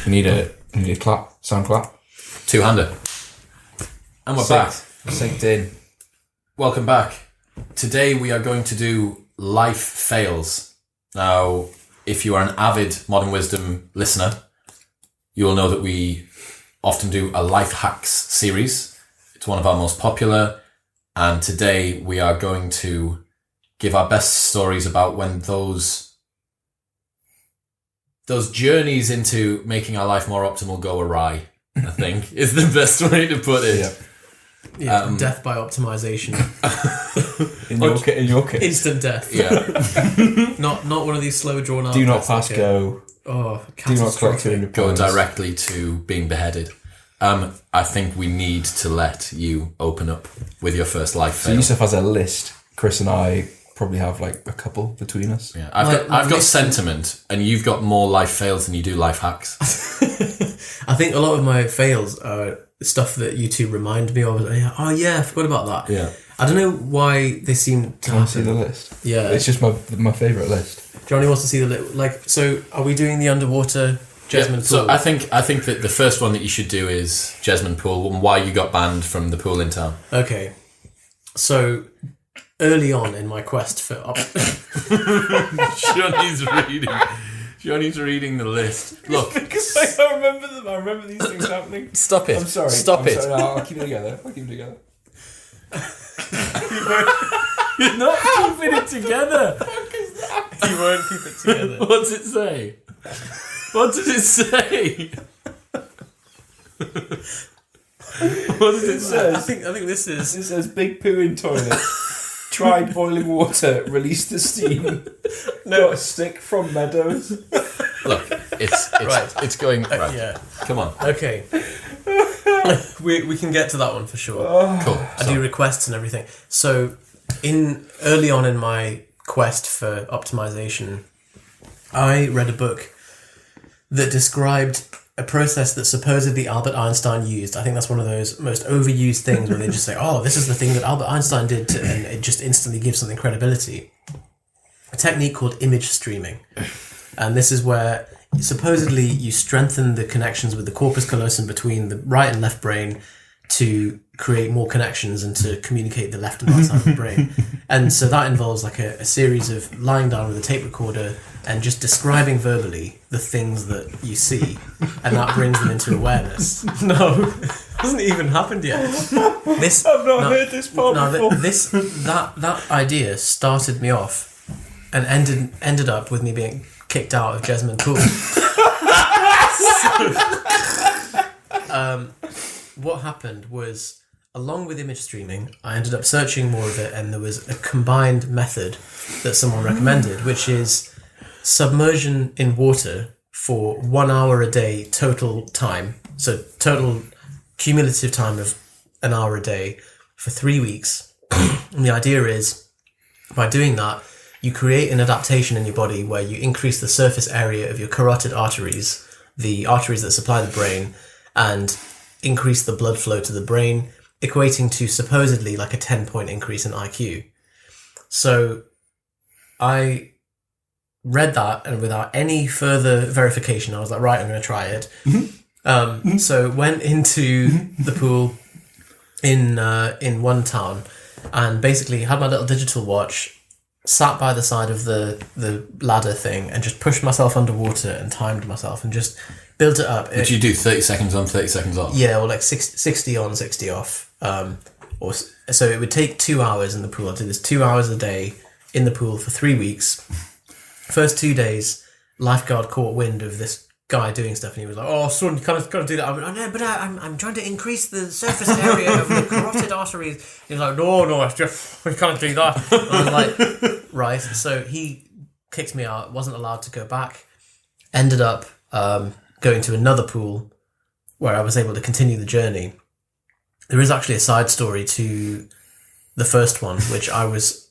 You need a clap, sound clap. Two-hander. And we're back. Synced in. Welcome back. Today we are going to do life fails. Now, if you are an avid Modern Wisdom listener, you will know that we often do a life hacks series. It's one of our most popular. And today we are going to give our best stories about when those journeys into making our life more optimal go awry, I think, is the best way to put it. Yeah, death by optimization. in your case. Instant death. Yeah. not one of these slow drawn out. Do not pass go. Do not collect your go directly to being beheaded. I think we need to let you open up with your first life fail. So Yusef has a list. Chris and I probably have like a couple between us. Yeah, I've got sentiment, and you've got more life fails than you do life hacks. I think a lot of my fails are stuff that you two remind me of. Oh yeah, I forgot about that. Yeah. I don't know why they seem to Can I see the list? Yeah. It's just my favourite list. Johnny wants to see the list. So are we doing the underwater Jesmond pool? So I think that the first one that you should do is Jesmond pool and why you got banned from the pool in town. Okay. So early on in my quest for Johnny's reading the list. Look, because I remember them. I remember these things happening. Stop it. I'm sorry. Stop it. Sorry. No, I'll keep it together. You're not keeping it together. You won't keep it together. What's it say? What does it say? What does it say? I think this is. It says big poo in toilet. Tried boiling water. Released the steam. Got a stick from Meadows. Look, it's right. It's going right. Yeah. Come on. Okay. we can get to that one for sure. Cool. I do requests and everything. So early on in my quest for optimization, I read a book that described a process that supposedly Albert Einstein used. I think that's one of those most overused things where they just say, oh, this is the thing that Albert Einstein did, and it just instantly gives something credibility. A technique called image streaming. And this is where supposedly you strengthen the connections with the corpus callosum between the right and left brain to create more connections and to communicate the left and right side of the brain. And so that involves like a series of lying down with a tape recorder and just describing verbally the things that you see, and that brings them into awareness. No, it hasn't even happened yet. I've not heard this part before. That idea started me off and ended up with me being kicked out of Jesmond Pool. What happened was, along with image streaming, I ended up searching more of it, and there was a combined method that someone recommended, which is submersion in water for 1 hour a day total time. So total cumulative time of an hour a day for 3 weeks. And the idea is, by doing that, you create an adaptation in your body where you increase the surface area of your carotid arteries, the arteries that supply the brain, and increase the blood flow to the brain, equating to supposedly like a 10-point increase in IQ. So I read that, and without any further verification, I was like, right, I'm going to try it. So went into the pool in one town, and basically had my little digital watch, sat by the side of the ladder thing, and just pushed myself underwater and timed myself and just built it up. Did you do 30 seconds on, 30 seconds off? Yeah, or like 60 on, 60 off. So it would take 2 hours in the pool. I did this 2 hours a day in the pool for 3 weeks. First 2 days, lifeguard caught wind of this guy doing stuff, and he was like, "Oh, son, you can't do that." I went, "Oh no, but I'm trying to increase the surface area of the carotid arteries." He was like, "No, it's just we can't do that." And I was like, "Right." So he kicked me out. Wasn't allowed to go back. Ended up going to another pool where I was able to continue the journey. There is actually a side story to the first one, which I was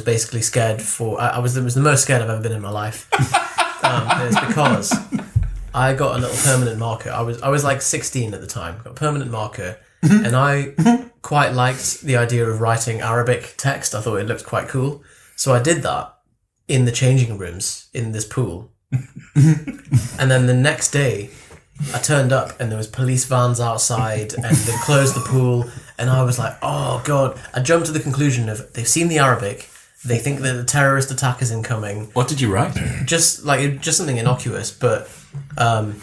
basically scared for. It was the most scared I've ever been in my life. It's because I got a little permanent marker. I was like 16 at the time. Got a permanent marker, and I quite liked the idea of writing Arabic text. I thought it looked quite cool, so I did that in the changing rooms in this pool. And then the next day, I turned up and there was police vans outside and they closed the pool, and I was like, oh God. I jumped to the conclusion of they've seen the Arabic, they think that the terrorist attack is incoming. What did you write? Just something innocuous, but I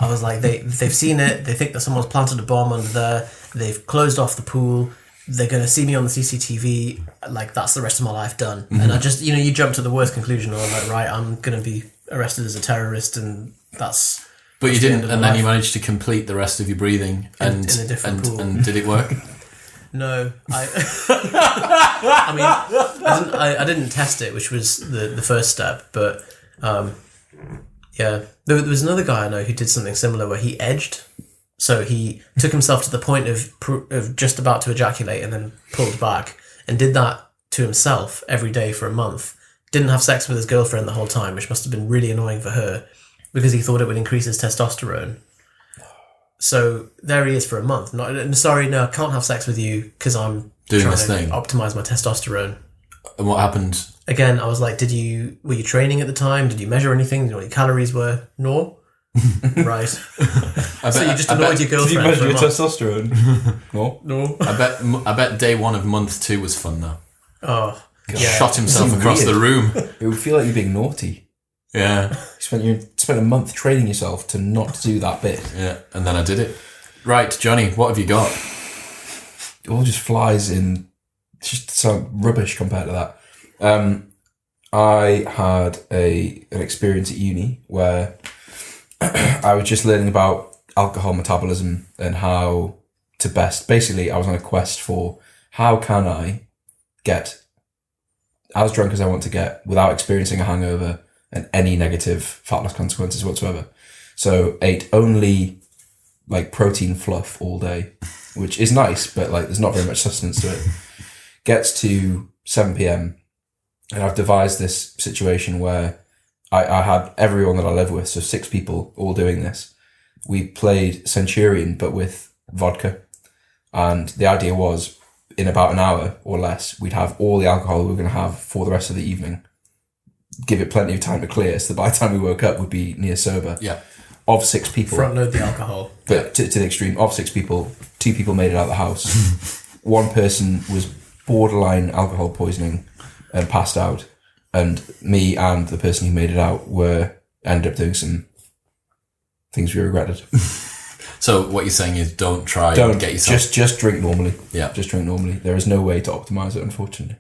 was like, they've seen it, they think that someone's planted a bomb under there, they've closed off the pool, they're going to see me on the CCTV, like that's the rest of my life done. Mm-hmm. And I just, you jump to the worst conclusion, or like, right, I'm going to be arrested as a terrorist, and that's... But you didn't, and then you managed to complete the rest of your breathing in a different pool. And did it work? No, I I didn't test it, which was the first step, but yeah, there was another guy I know who did something similar where he edged. So he took himself to the point of just about to ejaculate and then pulled back, and did that to himself every day for a month. Didn't have sex with his girlfriend the whole time, which must have been really annoying for her, because he thought it would increase his testosterone. So there he is for a month. Sorry, I can't have sex with you because I'm doing trying this to thing. Optimize my testosterone. And what happened? Again, I was like, were you training at the time? Did you measure anything? Did you know what your calories were? No. Right. So you just annoyed your girlfriend. Did you measure your testosterone? No. I bet day one of month 2 was fun though. Oh, yeah. Shot himself across the room. It would feel like you're being naughty. Yeah. You spent a month training yourself to not do that bit. Yeah, and then I did it. Right, Johnny, what have you got? It all just flies in. It's just so rubbish compared to that. I had an experience at uni where I was just learning about alcohol metabolism and how to best... Basically, I was on a quest for how can I get as drunk as I want to get without experiencing a hangover and any negative fat loss consequences whatsoever. So ate only like protein fluff all day, which is nice, but like there's not very much sustenance to it. Gets to 7 p.m. and I've devised this situation where I had everyone that I live with, so 6 people all doing this. We played Centurion, but with vodka. And the idea was in about an hour or less, we'd have all the alcohol we were going to have for the rest of the evening. Give it plenty of time to clear, so that by the time we woke up, we'd be near sober. Yeah. Of 6 people. Front load the alcohol. But to the extreme, of 6 people, 2 people made it out of the house. One person was borderline alcohol poisoning and passed out. And me and the person who made it out ended up doing some things we regretted. So what you're saying is don't get yourself... Just drink normally. Yeah. Just drink normally. There is no way to optimise it, unfortunately.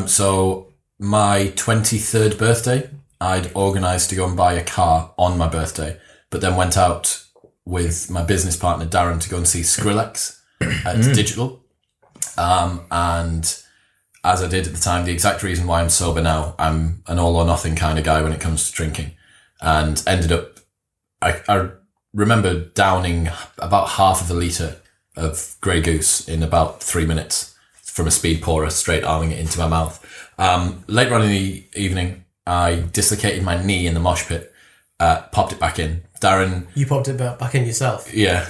So my 23rd birthday, I'd organised to go and buy a car on my birthday, but then went out with my business partner Darren to go and see Skrillex at Digital. And as I did at the time, the exact reason why I'm sober now, I'm an all or nothing kind of guy when it comes to drinking, and ended up, I remember downing about half of a litre of Grey Goose in about 3 minutes from a speed pourer, straight arming it into my mouth. Later on in the evening, I dislocated my knee in the mosh pit, popped it back in. Darren... You popped it back in yourself? Yeah.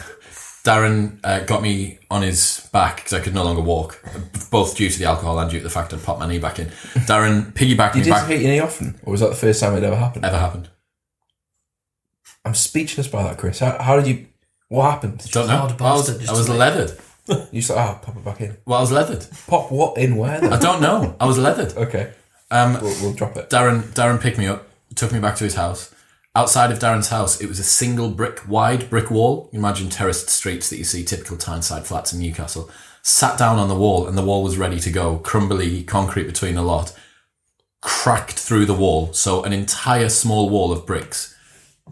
Darren got me on his back because I could no longer walk, both due to the alcohol and due to the fact I'd popped my knee back in. Darren piggybacked me back. Did you dislocate your knee often? Or was that the first time it ever happened? Ever happened. I'm speechless by that, Chris. How did you... What happened? Don't know. I was leathered. You said, pop it back in. Well, I was leathered. Pop what in where then? I don't know. I was leathered. Okay. We'll drop it. Darren picked me up, took me back to his house. Outside of Darren's house, it was a single wide brick wall. Imagine terraced streets that you see, typical Tyneside flats in Newcastle. Sat down on the wall, and the wall was ready to go. Crumbly concrete between a lot. Cracked through the wall. So an entire small wall of bricks,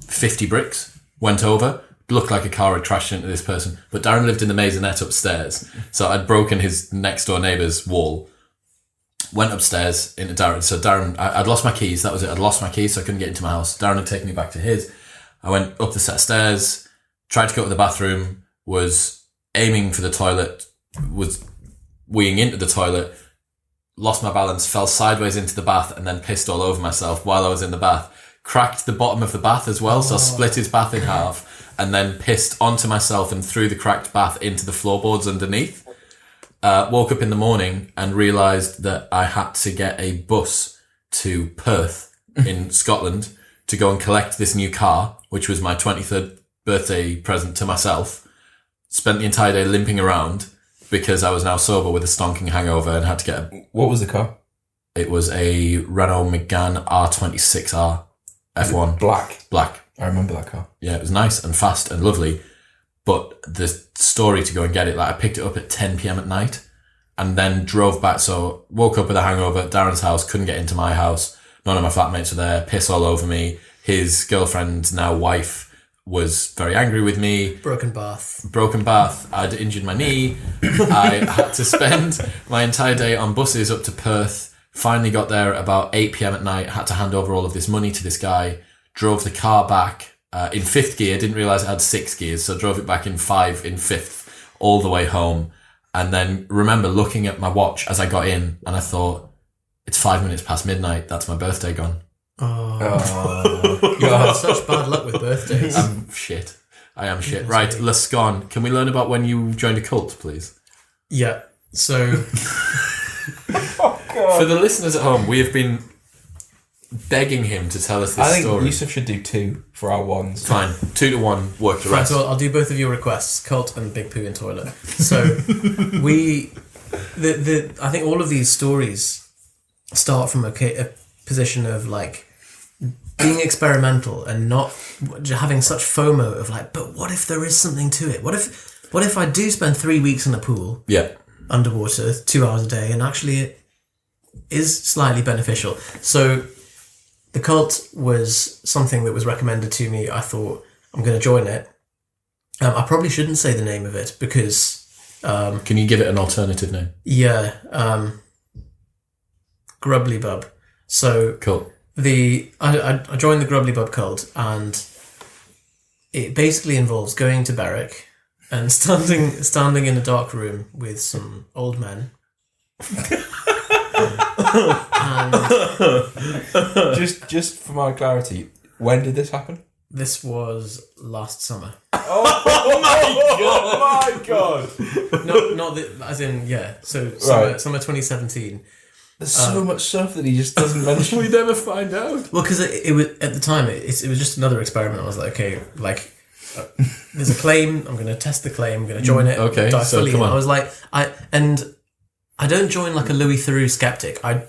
50 bricks, went over. Looked like a car had crashed into this person. But Darren lived in the maisonette upstairs. So I'd broken his next door neighbour's wall. Went upstairs into Darren. So Darren, I'd lost my keys. That was it. I'd lost my keys, so I couldn't get into my house. Darren had taken me back to his. I went up the set of stairs, tried to go to the bathroom, was aiming for the toilet, was weeing into the toilet, lost my balance, fell sideways into the bath, and then pissed all over myself while I was in the bath. Cracked the bottom of the bath as well, so I split his bath in half, and then pissed onto myself and through the cracked bath into the floorboards underneath. Woke up in the morning and realised that I had to get a bus to Perth in Scotland to go and collect this new car, which was my 23rd birthday present to myself. Spent the entire day limping around because I was now sober with a stonking hangover and had to get What was the car? It was a Renault Megane R26R F1. Black. I remember that car. Yeah, it was nice and fast and lovely. But the story to go and get it, like I picked it up at 10 p.m. at night and then drove back. So woke up with a hangover at Darren's house, couldn't get into my house. None of my flatmates were there, piss all over me. His girlfriend's now wife was very angry with me. Broken bath. I'd injured my knee. I had to spend my entire day on buses up to Perth. Finally got there at about 8 p.m. at night. Had to hand over all of this money to this guy. Drove the car back in fifth gear. Didn't realise it had 6 gears, so drove it back in fifth, all the way home. And then remember looking at my watch as I got in, and I thought, it's 5 minutes past midnight. That's my birthday gone. Oh. You had such bad luck with birthdays. I'm shit. I am shit. Right, Lascon, can we learn about when you joined a cult, please? Yeah. So, for the listeners at home, we have been begging him to tell us this I think story. Yusuf should do 2 for our ones. Fine, 2 to 1 worked the right, rest. so I'll do both of your requests, cult and big poo in toilet. So, I think all of these stories start from a position of like being experimental and not having such FOMO of like, but what if there is something to it? What if I do spend 3 weeks in a pool, underwater, 2 hours a day, and actually it is slightly beneficial? So the cult was something that was recommended to me. I thought, I'm going to join it. I probably shouldn't say the name of it because... can you give it an alternative name? Yeah. Grubbly Bub. So cool. I joined the Grubbly Bub cult, and it basically involves going to Berwick and standing in a dark room with some old men. And just for my clarity, when did this happen? this was last summer. Oh my god! Not as in So Right. summer 2017. There's so much stuff that he just doesn't mention. We never find out. Well, because it was at the time it was just another experiment. I was like, okay, there's a claim. I'm going to test the claim. I'm going to join it. Okay, die so fully. come on. I was like, I don't join like a Louis Theroux skeptic. I'm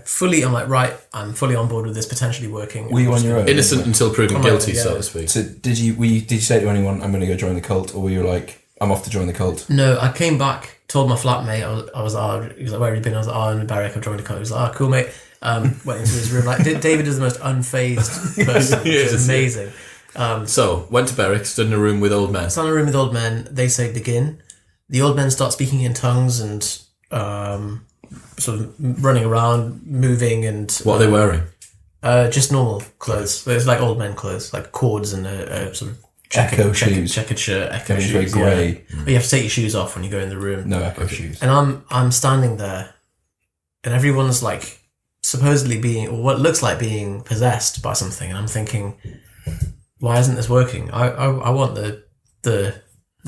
fully on board with this potentially working. Were you on your own? Innocent until proven guilty, yeah. so to speak. So did you say to anyone, "I'm going to go join the cult," or were you like, "I'm off to join the cult"? No, I came back, told my flatmate. I was he was like, "Where have you been?" I was like, "I'm in Berwick. I've joined the cult." He was like, "Oh, cool, mate." Went into his room. Like David is the most unfazed person, which is amazing. So went to Berwick, stood in a room with old men. Stand in a room with old men. They say begin. The old men start speaking in tongues and sort of running around, moving, and What are they wearing? just normal clothes. It's like old men clothes, like cords and a sort of checkered shirt, echo Very shoes. grey. Yeah. But you have to take your shoes off when you go in the room. No echo shoes. And I'm standing there, and everyone's like supposedly being, or what looks like being possessed by something, and I'm thinking, why isn't this working? I want the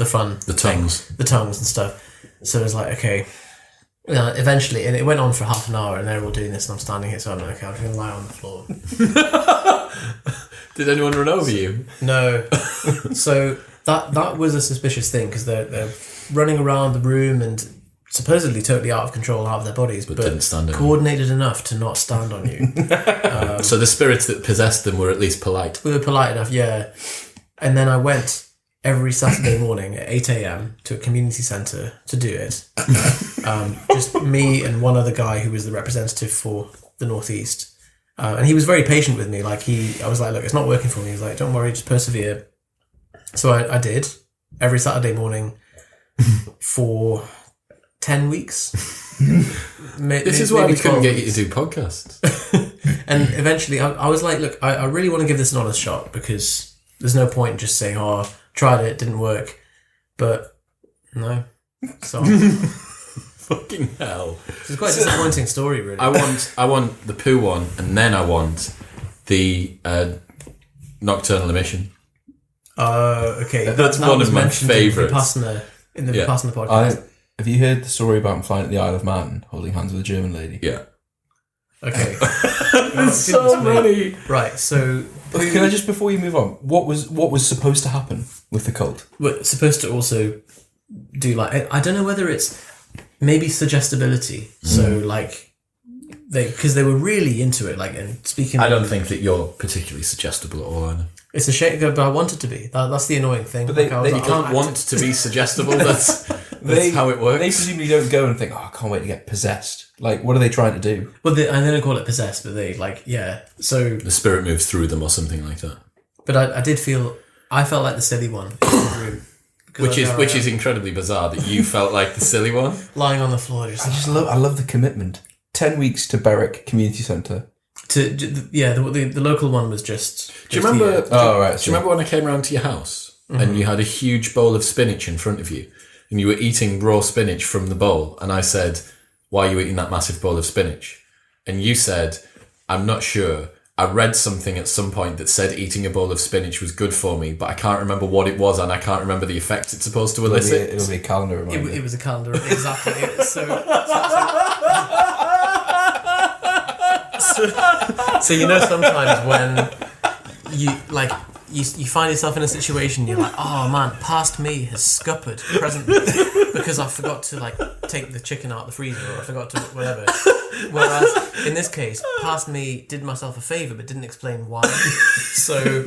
fun, The tongues. the tongues and stuff. So it's like, okay. Eventually, and it went on for half an hour, and they're all doing this, and I'm standing here, so I'm like, okay, I'm going to lie on the floor. Did anyone run over you? No. So that was a suspicious thing, because they're running around the room and supposedly totally out of control, out of their bodies, but didn't stand on you. coordinated enough to not stand on you. So the spirits that possessed them were at least polite. We were polite enough, yeah. And then I went every Saturday morning at 8 a.m. to a community centre to do it. Just me and one other guy who was the representative for the Northeast. And he was very patient with me. I was like, look, it's not working for me. He's like, don't worry, just persevere. So I did every Saturday morning for 10 weeks. This is why we couldn't get you to do podcasts. And eventually I was like, look, I really want to give this an honest shot, because there's no point in just saying, oh, tried it, didn't work. But no. So Fucking hell. it's quite a disappointing story, really. I want the poo one, and then I want the nocturnal emission. Okay. That's that one was of my mentioned favourites. In the Vipassana podcast. Have you heard the story about him flying to the Isle of Man, holding hands with a German lady? Yeah. Okay. There's so many. Right, so Can I just, before you move on, what was supposed to happen with the cult? we're supposed to also do like I don't know whether it's maybe suggestibility. So like because they were really into it. Like, and speaking, I don't think that you're particularly suggestible at all, either. it's a shame, but I wanted to be. That's the annoying thing. But they- Like, I was they like, You can't I- want to be suggestible. That's how it works. They presumably don't go and think, oh, I can't wait to get possessed. Like, what are they trying to do? Well, they don't call it possessed, but they like So, The spirit moves through them or something like that. but I felt like the silly one in the room. 'Cause Which is incredibly bizarre that you felt like the silly one. lying on the floor, just I love the commitment. 10 weeks to Berwick Community Centre. the local one was just. Do you remember? Oh, right. Do you remember when I came round to your house and you had a huge bowl of spinach in front of you, and you were eating raw spinach from the bowl, and I said, "Why are you eating that massive bowl of spinach?" And you said, "I'm not sure. I read something at some point that said eating a bowl of spinach was good for me, but I can't remember what it was, and I can't rember the effect it's supposed to elicit." It'll be a calendar reminder. It was a calendar, exactly. So you know, sometimes when you find yourself in a situation, you're like, oh man, past me has scuppered present me because I forgot to like take the chicken out of the freezer, or I forgot to whatever. Whereas in this case, past me did myself a favour but didn't explain why. So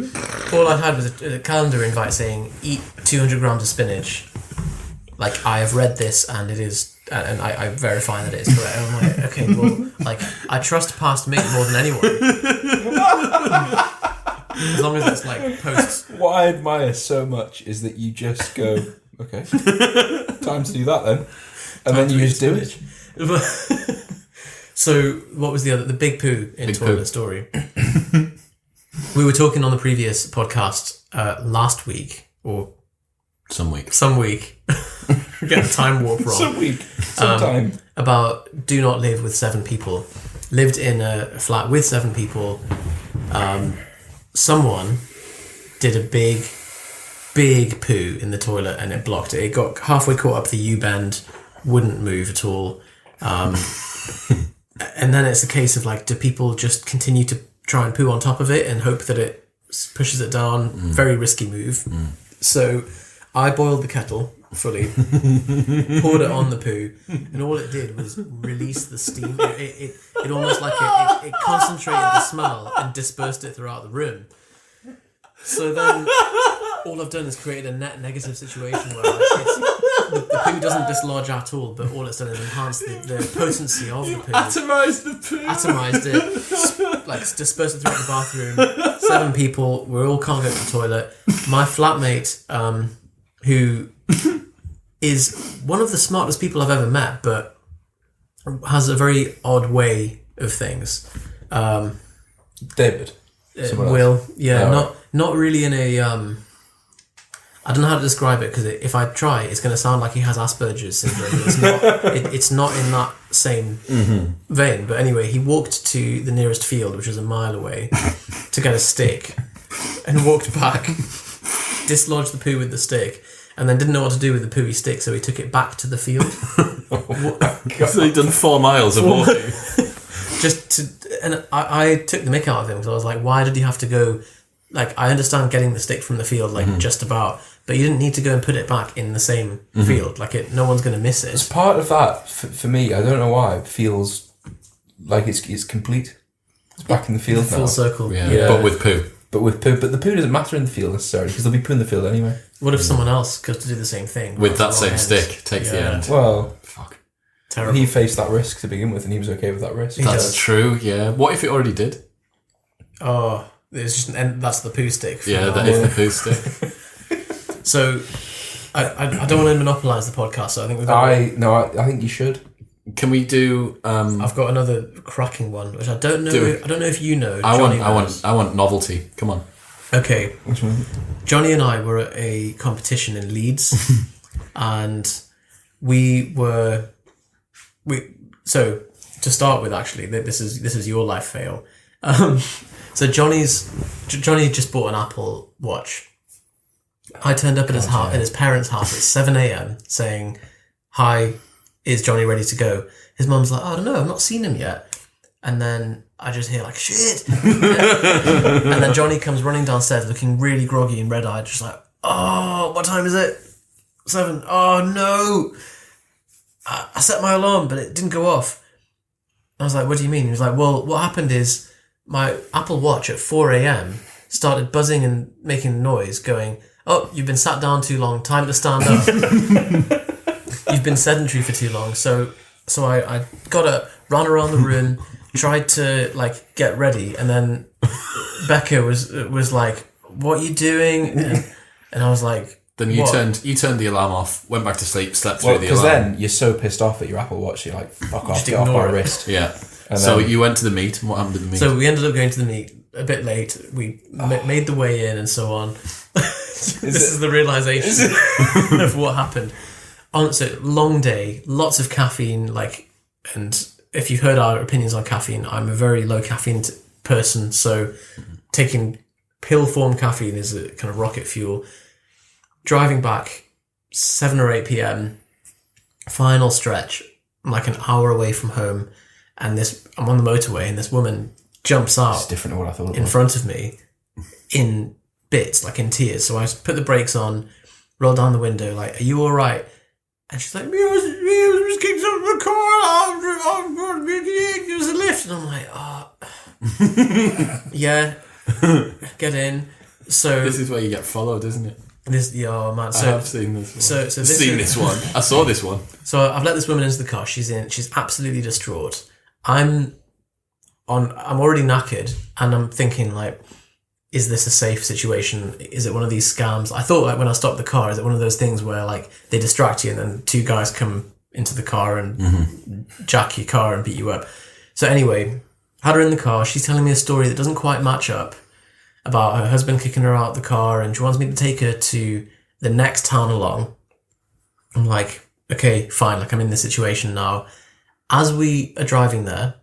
all I had was a calendar invite saying, eat 200 grams of spinach. Like, I have read this and it is, and I verify that it is correct. And I'm like, okay, well, like, I trust past me more than anyone. As long as it's like posts. What I admire so much is that you just go, okay, time to do that then. And then you just do it. So, what was the big poo in Big toilet poo. story? We were talking on the previous podcast last week, or Some week. some week, get the time warp wrong. Some week, sometime. About do not live with 7 people. Lived in a flat with 7 people. Someone did a big poo in the toilet and it blocked it. It got halfway caught up the U-bend, wouldn't move at all. And then it's a case of like, do people just continue to try and poo on top of it and hope that it pushes it down? Very risky move. So I boiled the kettle fully, poured it on the poo, and all it did was release the steam. It almost like it concentrated the smell and dispersed it throughout the room. So then all I've done is created a net negative situation where like, the poo doesn't dislodge at all, but all it's done is enhance the potency of the poo. Atomised the poo. Atomised it, like dispersed it throughout the bathroom. 7 people, we all can't go to the toilet. My flatmate, who is one of the smartest people I've ever met, but has a very odd way of things. David. Someone else. Will, yeah, Oh. not really in a. I don't know how to describe it because if I try, it's going to sound like he has Asperger's syndrome. It's not. It's not in that same vein. But anyway, he walked to the nearest field, which was a mile away, to get a stick, and walked back, dislodged the poo with the stick, and then didn't know what to do with the pooey stick, so he took it back to the field. So he'd done 4 miles of walking. And I took the mick out of him because I was like, why did you have to go? Like, I understand getting the stick from the field, like just about, but you didn't need to go and put it back in the same field. Like, no one's going to miss It's it. part of that, for me, I don't know why, it feels like it's complete. It's back in the field now. Full circle. Yeah, but with poo. But with poo, but the poo doesn't matter in the field necessarily because there'll be poo in the field anyway. What if someone else goes to do the same thing With that Wrong same end? stick, takes the Yeah. end. Well, Fuck. Terrible. he faced that risk to begin with, and he was okay with that risk. That's does. true, yeah. What if it already did? Oh, it's just that's the poo stick. Yeah, that is the poo stick. So, I don't want to monopolise the podcast. So I think we've got. I think you should. Can we do? I've got another cracking one, which I don't know. Do it. I don't know if you know. I Johnny want knows. novelty. Come on. Okay. Which one? Johnny and I were at a competition in Leeds, and so to start with, actually, this is your life fail. So Johnny just bought an Apple Watch. I turned up at his parents' house at 7 a.m. saying, "Hi, is Johnny ready to go?" His mum's like, "Oh, I don't know, I've not seen him yet." And then I just hear like, shit. And then Johnny comes running downstairs looking really groggy and red-eyed, just like, oh, what time is it? 7. Oh, no. I set my alarm, but it didn't go off. I was like, what do you mean? He was like, well, what happened is my Apple Watch at 4 a.m. started buzzing and making noise going, oh, you've been sat down too long, time to stand up. You've been sedentary for too long. So I got up, ran around the room, tried to like get ready, and then Becca was like, what are you doing? And I was like, then you turned the alarm off, went back to sleep, slept through the alarm. Because then you're so pissed off at your Apple Watch, you're like, fuck off, get off my wrist. Yeah. And so you went to the meet, and what happened at the meet? So we ended up going to the meet a bit late. We made the way in and so on. This is the realisation of what happened. So long day, lots of caffeine, and if you've heard our opinions on caffeine, I'm a very low caffeine person, so taking pill form caffeine is a kind of rocket fuel. Driving back 7 or 8 p.m, final stretch, I'm like an hour away from home, and I'm on the motorway, and this woman jumps out. It's different to what I thought. In front of me, in bits, like in tears. So I put the brakes on, roll down the window, like, are you all right? And she's like, just kicked out of the car. It was a lift, and I'm like, yeah, get in. So this is where you get followed, isn't it? Man. I have seen this one. This one. I saw this one. So I've let this woman into the car. She's absolutely distraught. I'm already knackered, and I'm thinking like, is this a safe situation? Is it one of these scams? I thought like when I stopped the car, is it one of those things where like they distract you and then 2 guys come into the car and jack your car and beat you up? So anyway, had her in the car. She's telling me a story that doesn't quite match up about her husband kicking her out of the car, and she wants me to take her to the next town along. I'm like, okay, fine. Like I'm in this situation now. As we are driving there,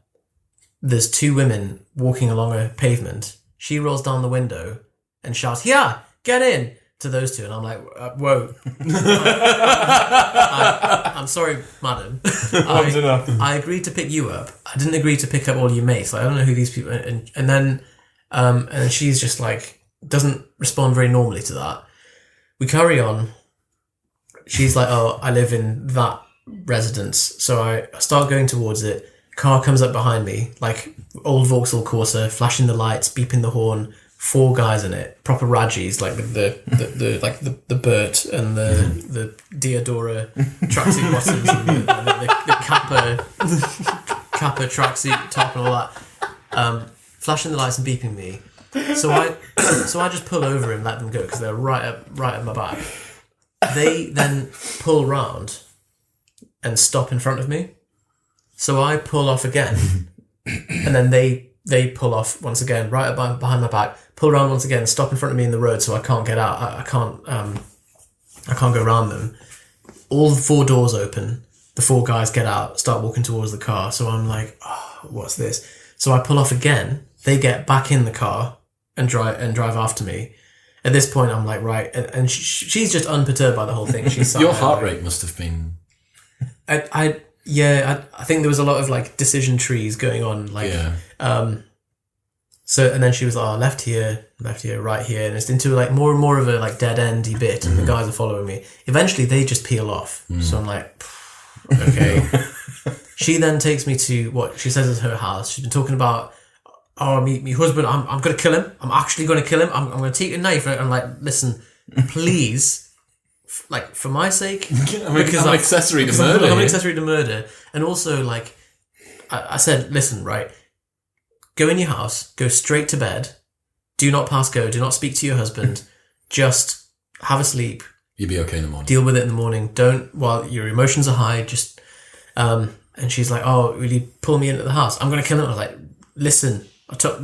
there's 2 women walking along a pavement. She rolls down the window and shouts, "Yeah, get in!" to those 2. And I'm like, whoa. I'm sorry, madam. I agreed to pick you up. I didn't agree to pick up all your mates. Like, I don't know who these people are. And then she's just like, doesn't respond very normally to that. We carry on. She's like, oh, I live in that residence. So I start going towards it. Car comes up behind me, like old Vauxhall Corsa, flashing the lights, beeping the horn. 4 guys in it, proper Raggies, like with the Burt and the Diodora tracksuit bottoms and the Kappa tracksuit top and all that, flashing the lights and beeping me. So I just pull over and let them go because they're right at my back. They then pull round and stop in front of me. So I pull off again, and then they pull off once again, right behind my back, pull around once again, stop in front of me in the road, so I can't get out. I can't go around them. All 4 doors open. The 4 guys get out, start walking towards the car. So I'm like, oh, what's this? So I pull off again. They get back in the car and drive after me. At this point, I'm like, right, and she's just unperturbed by the whole thing. She's your heart rate must have been. I think there was a lot of like decision trees going on, like. Yeah. So and then she was like, oh, left here, right here, and it's into like more and more of a like dead endy bit, and the guys are following me. Eventually, they just peel off. So I'm like, okay. She then takes me to what she says is her house. She's been talking about, oh, me husband, I'm gonna kill him. I'm actually gonna kill him. I'm gonna take a knife. And I'm like, listen, please. Like, for my sake, because I'm accessory to murder. I'm an accessory to murder. And also, like, I said, listen, right, go in your house, go straight to bed, do not pass go, do not speak to your husband, just have a sleep. You'll be okay in the morning. Deal with it in the morning. Don't, while your emotions are high, just, and she's like, oh, will you pull me into the house? I'm going to kill him. I was like, listen, I took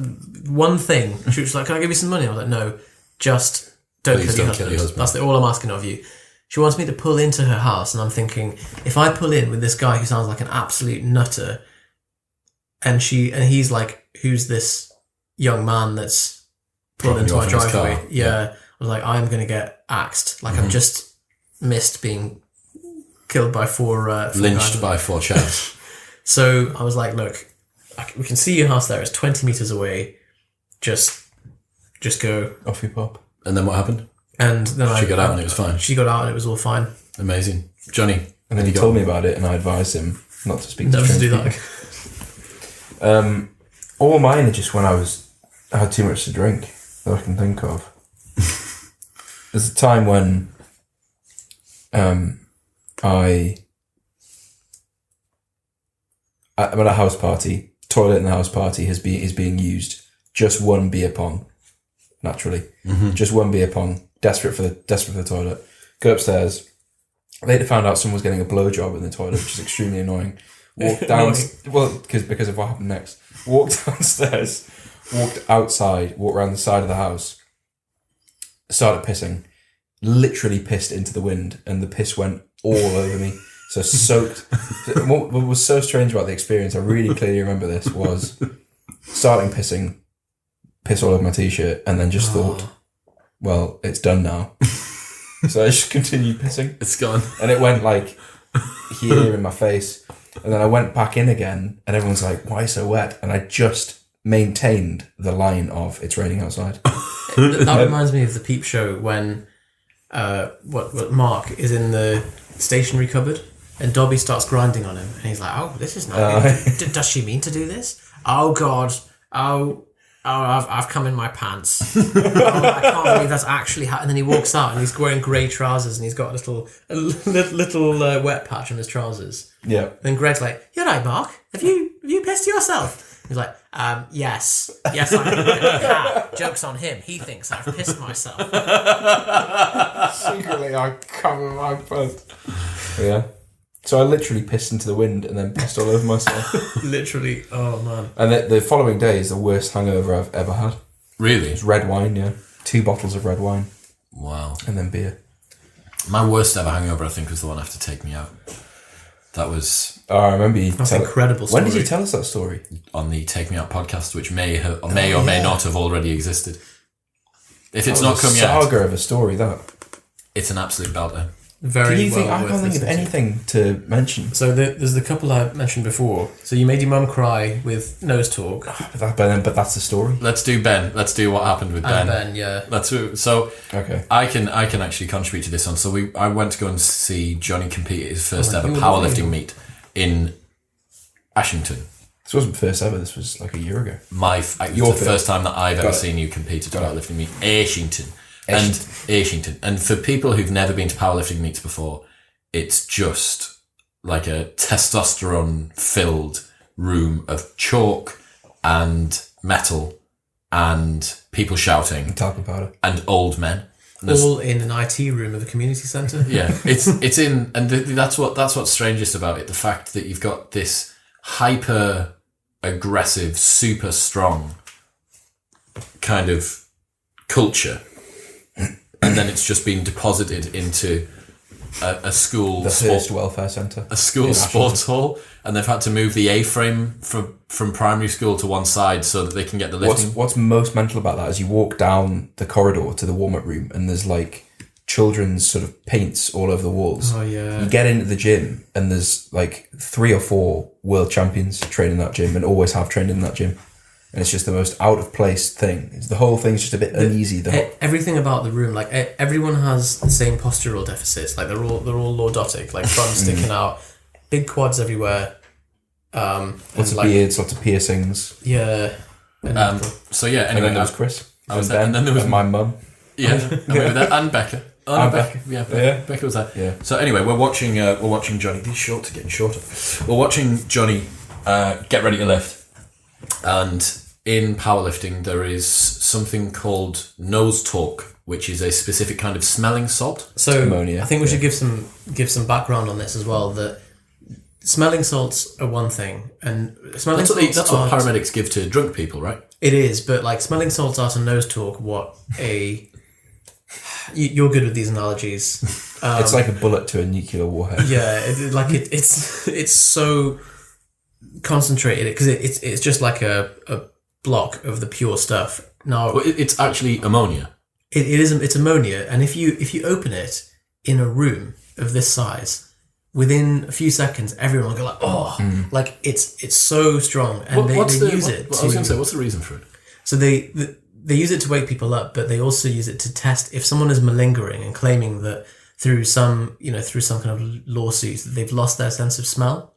one thing. She was like, can I give you some money? I was like, no, just don't kill your husband. That's all I'm asking of you. She wants me to pull into her house, and I'm thinking, if I pull in with this guy who sounds like an absolute nutter, and he's like, who's this young man that's pulled into our driveway? Yeah. I was like, I'm going to get axed. Like, I've just missed being killed by 4 lynched by 4 chaps. So I was like, look, we can see your house there. It's 20 meters away. Just go. Off you pop. And then what happened? And then She got out and it was fine. She got out and it was all fine. Amazing. Johnny. And then he told me about it, and I advised him not to speak to Never to do strange that. people. All mine are just when I had too much to drink that I can think of. There's a time when I'm at a house party. Toilet in the house party is being used. Just one beer pong, naturally. Mm-hmm. Just one beer pong. Desperate for the toilet. Go upstairs. Later found out someone was getting a blowjob in the toilet, which is extremely annoying. Walked down, because of what happened next. Walked downstairs, walked outside, walked around the side of the house, started pissing, literally pissed into the wind, and the piss went all over me. So soaked. What was so strange about the experience, I really clearly remember this, was starting pissing, piss all over my t-shirt, and then just thought, well, it's done now. So I just continued pissing. It's gone. And it went like here in my face. And then I went back in again, and everyone's like, why so wet? And I just maintained the line of, it's raining outside. That reminds me of the Peep Show when what Mark is in the stationery cupboard and Dobby starts grinding on him. And he's like, oh, this is not good. Does she mean to do this? Oh, God. Oh, I've come in my pants. Oh, I can't believe that's actually happened. And then he walks out and he's wearing grey trousers and he's got a little wet patch on his trousers. Yeah. And Greg's like, "You're right, Mark. Have you pissed yourself?" He's like, yes. Yes, I have. Joke's on him. He thinks I've pissed myself. Secretly, I cover my pants. Yeah. So I literally pissed into the wind and then pissed all over myself. Literally. Oh, man. And the following day is the worst hangover I've ever had. Really? It's red wine, yeah. 2 bottles of red wine. Wow. And then beer. My worst ever hangover, I think, was the one after Take Me Out. That was... Oh, I remember you... That's an incredible story. When did you tell us that story? On the Take Me Out podcast, which may or may not have already existed. If it's not come yet... saga of a story, that. It's an absolute belter. Very Can you think? well I can't think of anything to mention. So there's the couple I mentioned before. So you made your mum cry with nose talk. But that's the story. Let's do Ben. Let's do what happened with Ben. Ben, yeah. Okay. I can actually contribute to this one. So I went to go and see Johnny compete at his first ever powerlifting meet in Ashington. This wasn't first ever. This was like a year ago. Your first time that I've ever seen you compete at a powerlifting meet, Ashington. And for people who've never been to powerlifting meets before, it's just like a testosterone-filled room of chalk and metal and people shouting. Talcum powder. And old men. All in an IT room of a community centre. Yeah, it's in, and that's what's strangest about it. The fact that you've got this hyper aggressive, super strong kind of culture. And then it's just been deposited into a school... The Hearst Welfare Centre. A school sports hall. And they've had to move the A-frame from primary school to one side so that they can get the lifting. What's most mental about that is you walk down the corridor to the warm-up room and there's like children's sort of paints all over the walls. Oh, yeah. You get into the gym and there's like 3 or 4 world champions train in that gym and always have trained in that gym. And it's just the most out of place thing. The whole thing's just a bit uneasy. Everything about the room, like everyone has the same postural deficits. Like they're all lordotic, like bum sticking out, big quads everywhere. Lots of beards, lots of piercings. Yeah. So yeah. Anyway, And then there was Chris. And then there was my mum. Yeah, and Becca. And Becca. Yeah, Becca was there. Yeah. So anyway, we're watching Johnny. These shorts are getting shorter. We're watching Johnny get ready to lift, and in powerlifting there is something called nose talk, which is a specific kind of smelling salt. So ammonia. I think we should give some background on this as well. That smelling salts are one thing, and smelling salts that's what paramedics give to drunk people, right? It is, but like smelling salts are to nose talk what a... You're good with these analogies. It's like a bullet to a nuclear warhead. Yeah, it's so concentrated because it's just like a block of the pure stuff. Now it's actually ammonia. It's ammonia, and if you open it in a room of this size, within a few seconds, everyone will go like, oh, like it's so strong, and they use it. I was going to say, what's the reason for it? So they use it to wake people up, but they also use it to test if someone is malingering and claiming that through some kind of lawsuit that they've lost their sense of smell.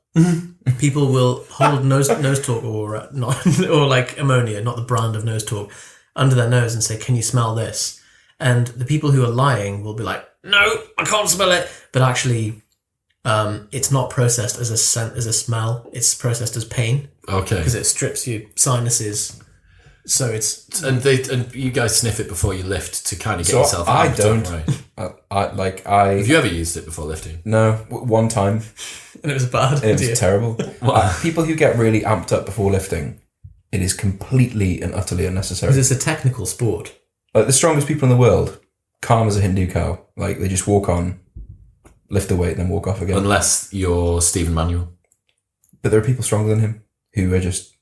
People will hold nose talk or not, or like ammonia, not the brand of nose talk, under their nose and say, "Can you smell this?" And the people who are lying will be like, "No, I can't smell it," but actually, it's not processed as a smell. It's processed as pain. Okay, because it strips your sinuses. So it's and you guys sniff it before you lift to kind of get yourself. I don't. Right? Have you ever used it before lifting? No, one time. And it was bad. It was terrible. People who get really amped up before lifting, it is completely and utterly unnecessary. Because it's a technical sport. Like the strongest people in the world, calm as a Hindu cow. Like they just walk on, lift the weight, then walk off again. Unless you're Stephen Manuel. But there are people stronger than him who are just.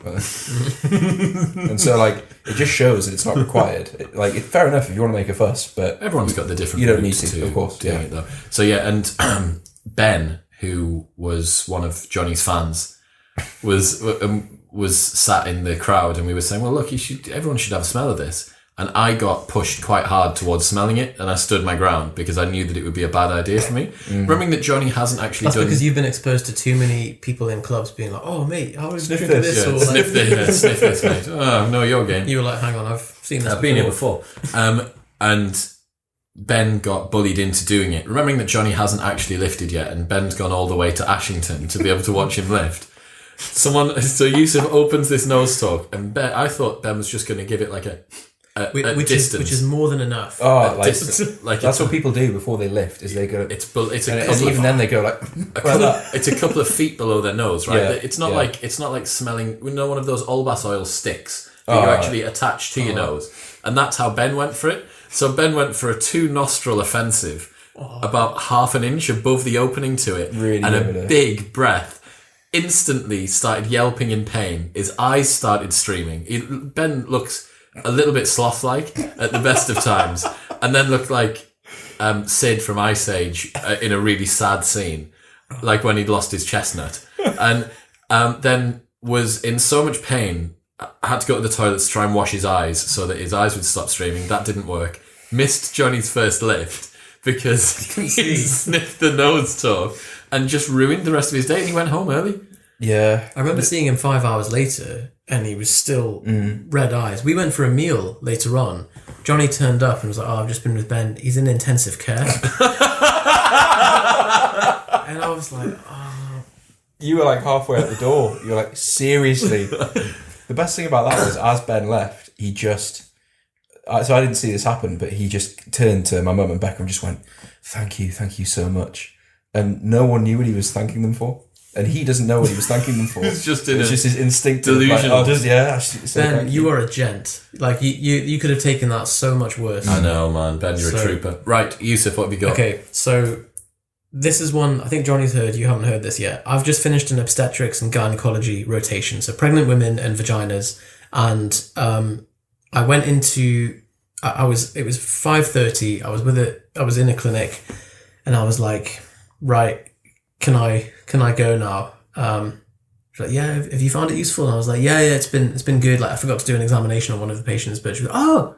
And so, like, it just shows that it's not required. Fair enough if you want to make a fuss, but everyone's got the different. You don't need to, of course. Doing it though. So yeah, and Ben, who was one of Johnny's fans, was sat in the crowd, and we were saying, "Well, look, everyone should have a smell of this." And I got pushed quite hard towards smelling it, and I stood my ground because I knew that it would be a bad idea for me. Remembering that Johnny hasn't actually That's done... because you've been exposed to too many people in clubs being like, "Oh, mate, how was sniff this?" this. Or sniff this, mate. Oh, no, your game. You were like, "Hang on, I've seen this I've been here before." And Ben got bullied into doing it. Remembering that Johnny hasn't actually lifted yet, and Ben's gone all the way to Ashington to be able to watch him lift. So Yusef opens this nose talk, and I thought Ben was just going to give it like a distance, which is more than enough. Oh, that's what people do before they lift. Is they go? And even then they go like. It's a couple of feet below their nose, right? Yeah, it's not like smelling. We know one of those Olbas oil sticks that you actually attach to your nose, and that's how Ben went for it. So Ben went for a 2-nostril offensive, about half an inch above the opening to it, really, and a big breath. Instantly started yelping in pain. His eyes started streaming. Ben looks a little bit sloth-like at the best of times, and then looked like Sid from Ice Age in a really sad scene, like when he'd lost his chestnut, and then was in so much pain, had to go to the toilet to try and wash his eyes so that his eyes would stop streaming. That didn't work. Missed Johnny's first lift because he sniffed the nose talk and just ruined the rest of his day, and he went home early. Yeah. I remember seeing him 5 hours later, and he was still red eyes. We went for a meal later on. Johnny turned up and was like, "Oh, I've just been with Ben. He's in intensive care." And I was like, "Oh." You were like halfway out the door. You were like, seriously? The best thing about that was, as Ben left, he just... so I didn't see this happen, but he just turned to my mum and Becca and just went, thank you so much. And no one knew what he was thanking them for. And he doesn't know what he was thanking them for. It's just his instinctive delusion. Ben, you are a gent. Like you could have taken that so much worse. I know, man. Ben, you're a trooper. Right, Yusef, what have you got? Okay, so this is one I think Johnny's heard. You haven't heard this yet. I've just finished an obstetrics and gynecology rotation, so pregnant women and vaginas, and I went into. It was 5:30. I was in a clinic, and I was like, right. Can I go now? She's like, yeah, have you found it useful? And I was like, yeah, it's been good. Like, I forgot to do an examination on one of the patients, but she was like, oh,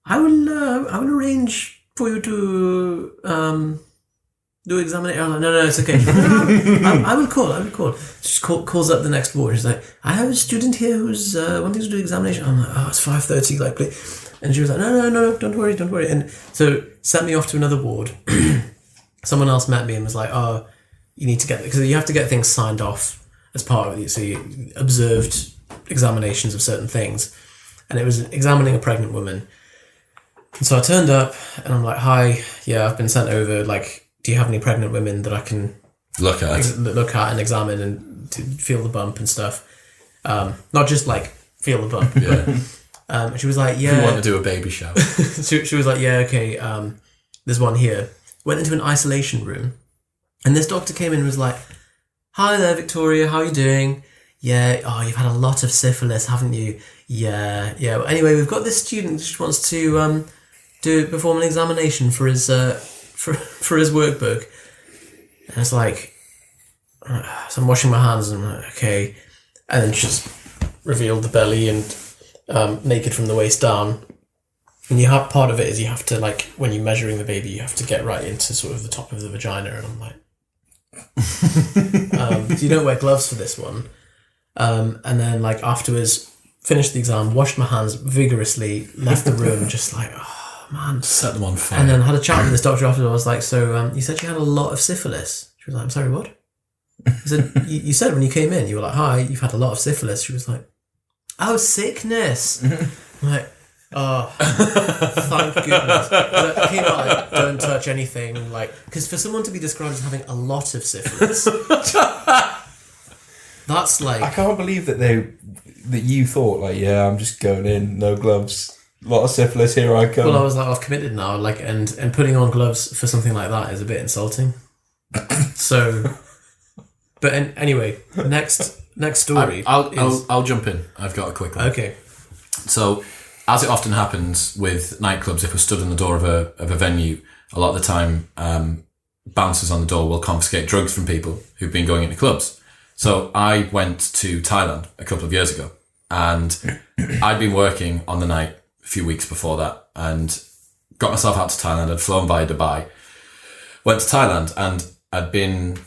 I will arrange for you to do examination. I was like, no, it's okay. I will call. She calls up the next ward. She's like, I have a student here who's wanting to do examination. I'm like, oh, it's 5:30, like, please. And she was like, no, don't worry. And so sent me off to another ward. Someone else met me and was like, oh, you need to get, because you have to get things signed off as part of it. So you observed examinations of certain things, and it was examining a pregnant woman. And so I turned up and I'm like, hi, yeah, I've been sent over. Like, do you have any pregnant women that I can look at and examine and to feel the bump and stuff? Not just like feel the bump. Yeah. And she was like, yeah. If you want to do a baby shower. she was like, yeah, okay. There's one here. Went into an isolation room. And this doctor came in and was like, hi there, Victoria, how are you doing? Yeah, oh, you've had a lot of syphilis, haven't you? Yeah. Well, anyway, we've got this student who wants to perform an examination for his for his workbook. And it's like, So I'm washing my hands and I'm like, okay. And then just revealed the belly and naked from the waist down. And you have part of it is you have to, like, when you're measuring the baby, you have to get right into sort of the top of the vagina. And I'm like, so you don't wear gloves for this one. And then, like, afterwards, finished the exam, washed my hands vigorously, left the room, just like, oh man, set them on fire. And then had a chat with this doctor afterwards. I was like, so you said you had a lot of syphilis. She was like, I'm sorry, what? I said, you said when you came in, you were like, hi, you've had a lot of syphilis. She was like, oh, sickness. I'm like, oh, thank goodness. But I came out like, don't touch anything, like, because for someone to be described as having a lot of syphilis, that's like, I can't believe that you thought, like, yeah, I'm just going in, no gloves, a lot of syphilis, here I come. Well, I was like, I've committed now, like, and putting on gloves for something like that is a bit insulting. So, but anyway, next story. I'll jump in. I've got a quick one. Okay. So, as it often happens with nightclubs, if we're stood in the door of a venue, a lot of the time, bouncers on the door will confiscate drugs from people who've been going into clubs. So I went to Thailand a couple of years ago, and I'd been working on the night a few weeks before that, and got myself out to Thailand. I'd flown via Dubai, went to Thailand, and I'd been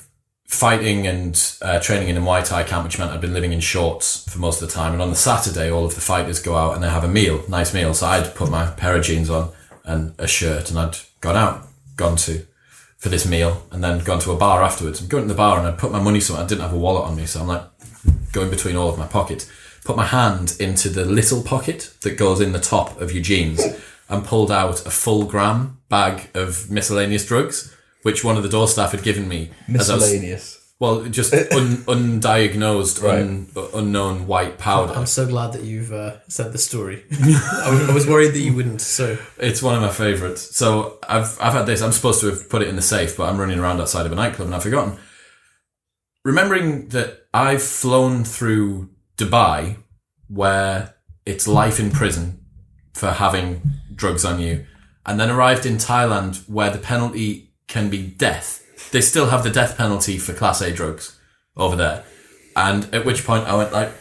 fighting and training in a Muay Thai camp, which meant I'd been living in shorts for most of the time. And on the Saturday, all of the fighters go out and they have a meal, nice meal. So I'd put my pair of jeans on and a shirt, and I'd gone for this meal, and then gone to a bar afterwards. I'm going to the bar and I'd put my money somewhere. I didn't have a wallet on me, so I'm like going between all of my pockets. Put my hand into the little pocket that goes in the top of your jeans and pulled out a full gram bag of miscellaneous drugs, which one of the door staff had given me. Miscellaneous. Just undiagnosed, right. Unknown white powder. I'm so glad that you've said the story. I was worried that you wouldn't. So it's one of my favourites. So I've had this. I'm supposed to have put it in the safe, but I'm running around outside of a nightclub and I've forgotten. Remembering that I've flown through Dubai, where it's life in prison for having drugs on you, and then arrived in Thailand, where the penalty can be death. They still have the death penalty for Class A drugs over there. And at which point I went like,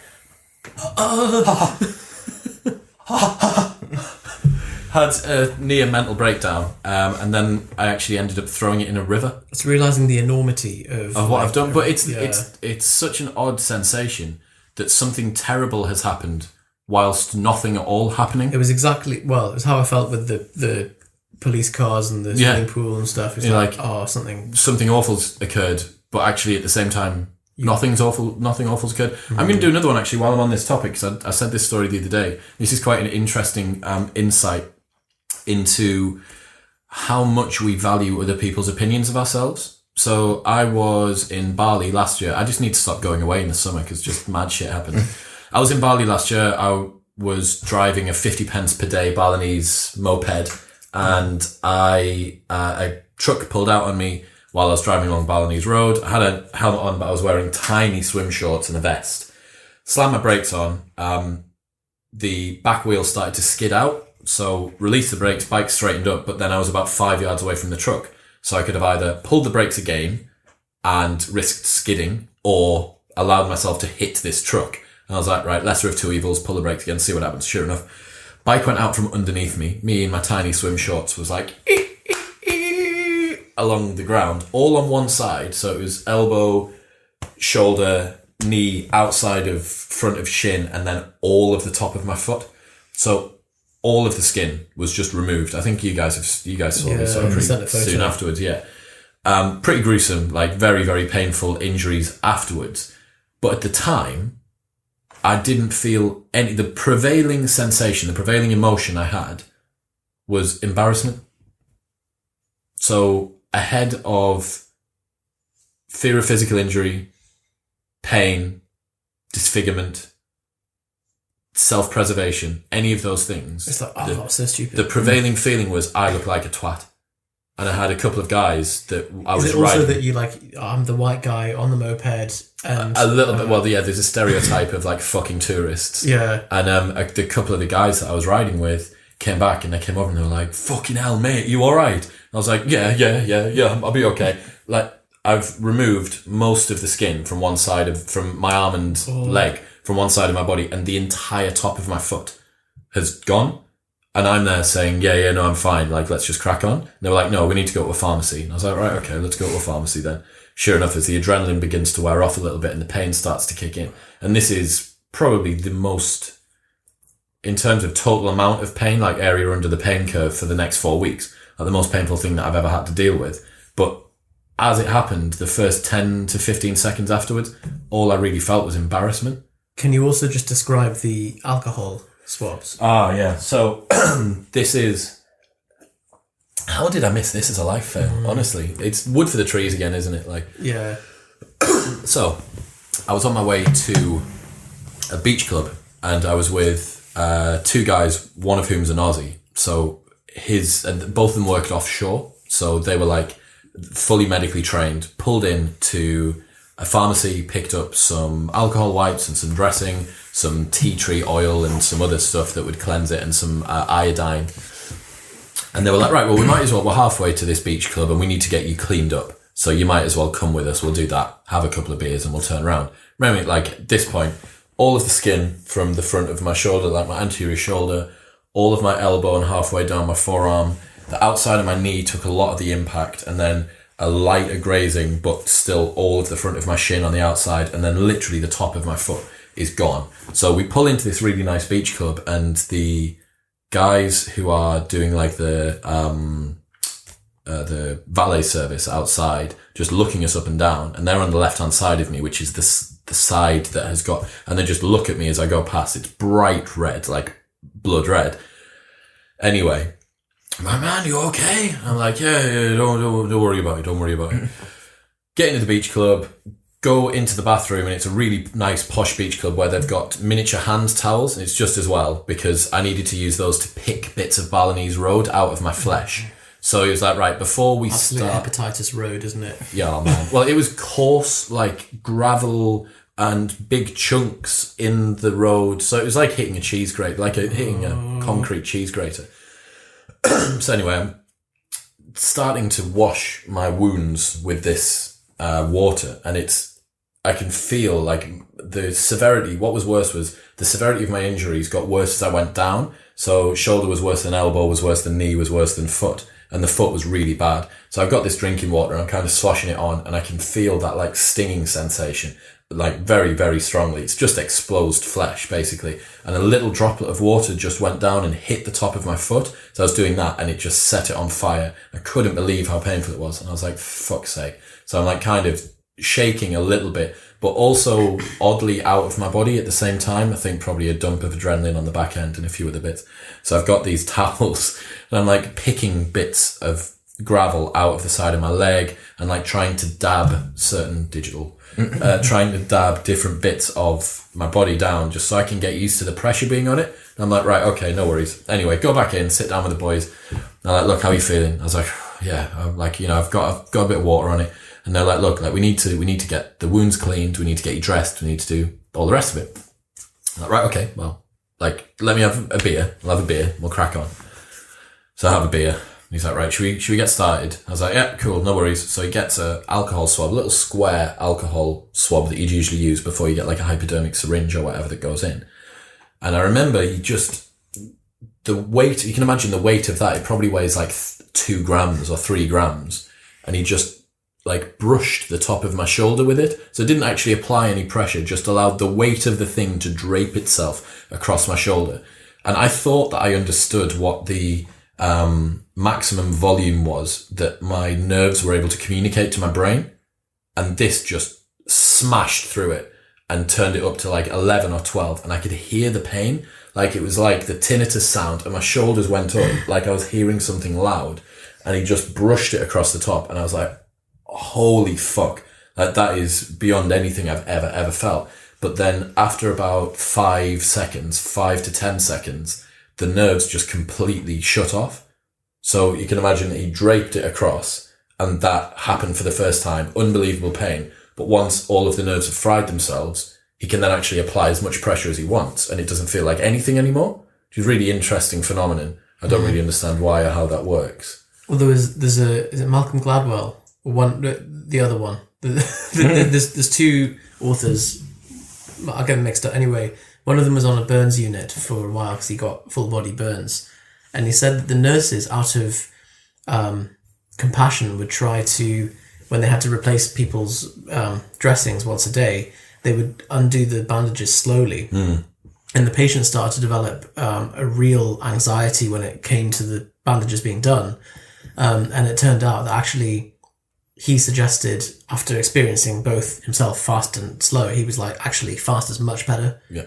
had a near mental breakdown. And then I actually ended up throwing it in a river. It's realising the enormity of what I've done. But it's such an odd sensation that something terrible has happened whilst nothing at all happening. It was it was how I felt with the police cars and the swimming pool and stuff. It's like something awful's occurred, but actually at the same time, nothing awful's occurred. Mm-hmm. I'm going to do another one actually while I'm on this topic, because I said this story the other day. This is quite an interesting insight into how much we value other people's opinions of ourselves. So I was in Bali last year. I just need to stop going away in the summer because just mad shit happened. I was in Bali last year. I was driving a 50 pence per day Balinese moped, and a truck pulled out on me while I was driving along Balinese Road. I had a helmet on, but I was wearing tiny swim shorts and a vest. Slammed my brakes on. The back wheel started to skid out, so released the brakes, bike straightened up, but then I was about 5 yards away from the truck. So I could have either pulled the brakes again and risked skidding, or allowed myself to hit this truck. And I was like, right, lesser of two evils, pull the brakes again, see what happens. Sure enough, bike went out from underneath me. Me in my tiny swim shorts was like along the ground, all on one side. So it was elbow, shoulder, knee, outside of front of shin, and then all of the top of my foot. So all of the skin was just removed. I think you guys saw this pretty soon afterwards. Yeah, pretty gruesome, like very, very painful injuries afterwards. But at the time, I didn't feel any. The prevailing sensation, the prevailing emotion I had was embarrassment. So ahead of fear of physical injury, pain, disfigurement, self-preservation, any of those things. It's like, that's so stupid. The prevailing feeling was, I look like a twat. And I had a couple of guys that I was riding. Is it also that you I'm the white guy on the moped and... A little bit, well, yeah, there's a stereotype of like fucking tourists. Yeah. And a couple of the guys that I was riding with came back and they came over and they were like, fucking hell, mate, you alright? I was like, yeah, I'll be okay. Like, I've removed most of the skin from one side from my arm and leg, from one side of my body, and the entire top of my foot has gone. And I'm there saying, yeah, no, I'm fine. Like, let's just crack on. And they were like, no, we need to go to a pharmacy. And I was like, right, okay, let's go to a pharmacy then. Sure enough, as the adrenaline begins to wear off a little bit and the pain starts to kick in. And this is probably the most, in terms of total amount of pain, like area under the pain curve for the next 4 weeks, like the most painful thing that I've ever had to deal with. But as it happened, the first 10 to 15 seconds afterwards, all I really felt was embarrassment. Can you also just describe the alcohol swabs? Ah, yeah. So this is... How did I miss this as a life fail? Honestly, it's wood for the trees again, isn't it? Like, yeah. So I was on my way to a beach club, and I was with 2 guys, one of whom's an Aussie. So both of them worked offshore, so they were like fully medically trained, pulled in to a pharmacy, picked up some alcohol wipes and some dressing, some tea tree oil and some other stuff that would cleanse it, and some iodine. And they were like, right, well, we're halfway to this beach club and we need to get you cleaned up. So you might as well come with us. We'll do that, have a couple of beers and we'll turn around. Remember, like at this point, all of the skin from the front of my shoulder, like my anterior shoulder, all of my elbow and halfway down my forearm, the outside of my knee took a lot of the impact, and then a lighter grazing, but still all of the front of my shin on the outside, and then literally the top of my foot is gone. So we pull into this really nice beach club, and the guys who are doing like the valet service outside, just looking us up and down, and they're on the left hand side of me, which is the side that has got, and they just look at me as I go past. It's bright red, like blood red. Anyway, my man, you okay? I'm like, yeah, don't worry about it. Get into the beach club, go into the bathroom, and it's a really nice posh beach club where they've got miniature hand towels, and it's just as well because I needed to use those to pick bits of Balinese road out of my flesh. So he was like, right, before we start... Hepatitis road, isn't it? Yeah, man. Well, it was coarse, like gravel and big chunks in the road. So it was like hitting a cheese grater, hitting a concrete cheese grater. So anyway, I'm starting to wash my wounds with this water, and I can feel like the severity. What was worse was the severity of my injuries got worse as I went down. So shoulder was worse than elbow, was worse than knee, was worse than foot, and the foot was really bad. So I've got this drinking water, and I'm kind of sloshing it on, and I can feel that like stinging sensation, like very, very strongly. It's just exposed flesh, basically. And a little droplet of water just went down and hit the top of my foot. So I was doing that, and it just set it on fire. I couldn't believe how painful it was. And I was like, fuck's sake. So I'm like kind of shaking a little bit, but also oddly out of my body at the same time. I think probably a dump of adrenaline on the back end and a few other bits. So I've got these towels, and I'm like picking bits of gravel out of the side of my leg and like trying to dab trying to dab different bits of my body down just so I can get used to the pressure being on it. And I'm like, right, okay, no worries. Anyway, go back in, sit down with the boys. And I'm like, look, how are you feeling? I was like, yeah, I'm like, I've got a bit of water on it. And they're like, look, like we need to get the wounds cleaned. We need to get you dressed. We need to do all the rest of it. I'm like, right, okay, well, like, let me have a beer. I'll have a beer. We'll crack on. So I have a beer. He's like, right, should we get started? I was like, yeah, cool, no worries. So he gets a alcohol swab, a little square alcohol swab that you'd usually use before you get like a hypodermic syringe or whatever that goes in. And I remember the weight, you can imagine the weight of that, it probably weighs like 2 grams or 3 grams. And he just like brushed the top of my shoulder with it. So it didn't actually apply any pressure, just allowed the weight of the thing to drape itself across my shoulder. And I thought that I understood what the maximum volume was that my nerves were able to communicate to my brain, and this just smashed through it and turned it up to like 11 or 12, and I could hear the pain. Like it was like the tinnitus sound, and my shoulders went up like I was hearing something loud, and he just brushed it across the top, and I was like, holy fuck, like that is beyond anything I've ever felt. But then after about 5 to 10 seconds, the nerves just completely shut off. So you can imagine that he draped it across, and that happened for the first time. Unbelievable pain. But once all of the nerves have fried themselves, he can then actually apply as much pressure as he wants, and it doesn't feel like anything anymore, which is a really interesting phenomenon. I don't really understand why or how that works. Well, is it Malcolm Gladwell the other one. There's two authors. I'll get them mixed up. Anyway, one of them was on a burns unit for a while because he got full body burns, and he said that the nurses, out of compassion, would try to, when they had to replace people's dressings once a day, they would undo the bandages slowly. And the patient started to develop a real anxiety when it came to the bandages being done. And it turned out that actually he suggested, after experiencing both himself fast and slow, he was like, actually fast is much better. Yeah.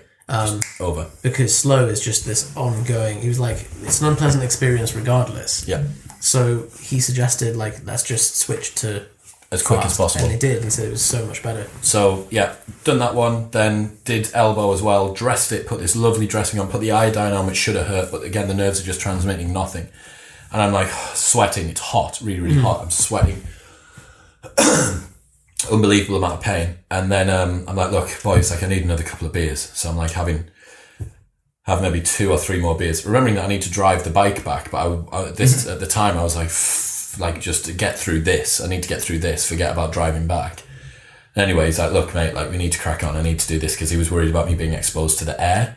Over. Because slow is just this ongoing, he was like, it's an unpleasant experience regardless. Yeah. So he suggested, like, let's just switch to as quick as possible. And they did. He said it was so much better. So, yeah, done that one. Then did elbow as well. Dressed it, put this lovely dressing on, put the iodine on, which should have hurt. But again, the nerves are just transmitting nothing. And I'm like sweating. It's hot, really, really hot. I'm sweating. Unbelievable amount of pain. And then I'm like, look, boys, like I need another couple of beers. So I'm like have maybe 2 or 3 more beers. Remembering that I need to drive the bike back. But at the time, I was like, just to get through this. I need to get through this. Forget about driving back. Anyway, he's like, look, mate, like we need to crack on. I need to do this because he was worried about me being exposed to the air.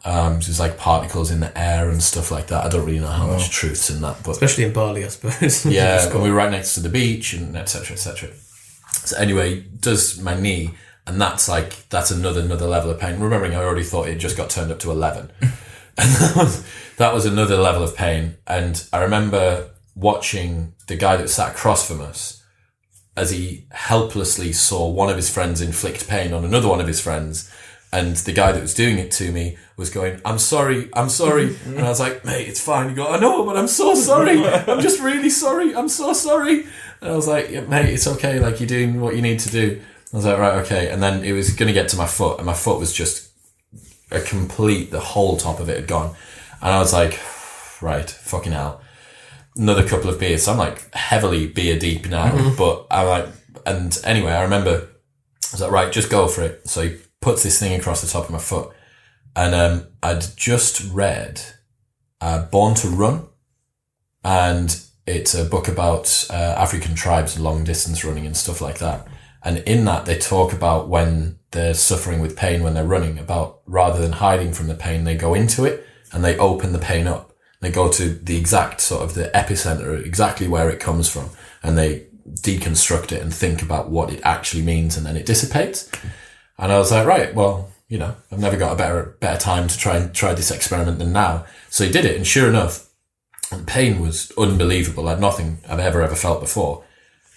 So there's like particles in the air and stuff like that. I don't really know how much truth's in that, but especially in Bali, I suppose. Yeah, and we were right next to the beach and etc. etc. So anyway, does my knee, and that's another level of pain. Remembering, I already thought it just got turned up to 11, and that was another level of pain. And I remember watching the guy that sat across from us as he helplessly saw one of his friends inflict pain on another one of his friends. And the guy that was doing it to me was going, I'm sorry. And I was like, mate, it's fine. You go, I know, but I'm so sorry. I'm just really sorry. I'm so sorry. And I was like, yeah, mate, it's okay. Like, you're doing what you need to do. I was like, right, okay. And then it was going to get to my foot, and my foot was just the whole top of it had gone. And I was like, right, fucking hell. Another couple of beers. So I'm like heavily beer deep now. But I'm like, and anyway, I remember, I was like, right, just go for it. So he puts this thing across the top of my foot. And I'd just read Born to Run. And it's a book about African tribes and long distance running and stuff like that. And in that, they talk about when they're suffering with pain when they're running, about rather than hiding from the pain, they go into it and they open the pain up. They go to the exact sort of the epicenter, exactly where it comes from. And they deconstruct it and think about what it actually means, and then it dissipates. And I was like, right, well, you know, I've never got a better time to try this experiment than now. So he did it, and sure enough, the pain was unbelievable, like nothing I've ever felt before.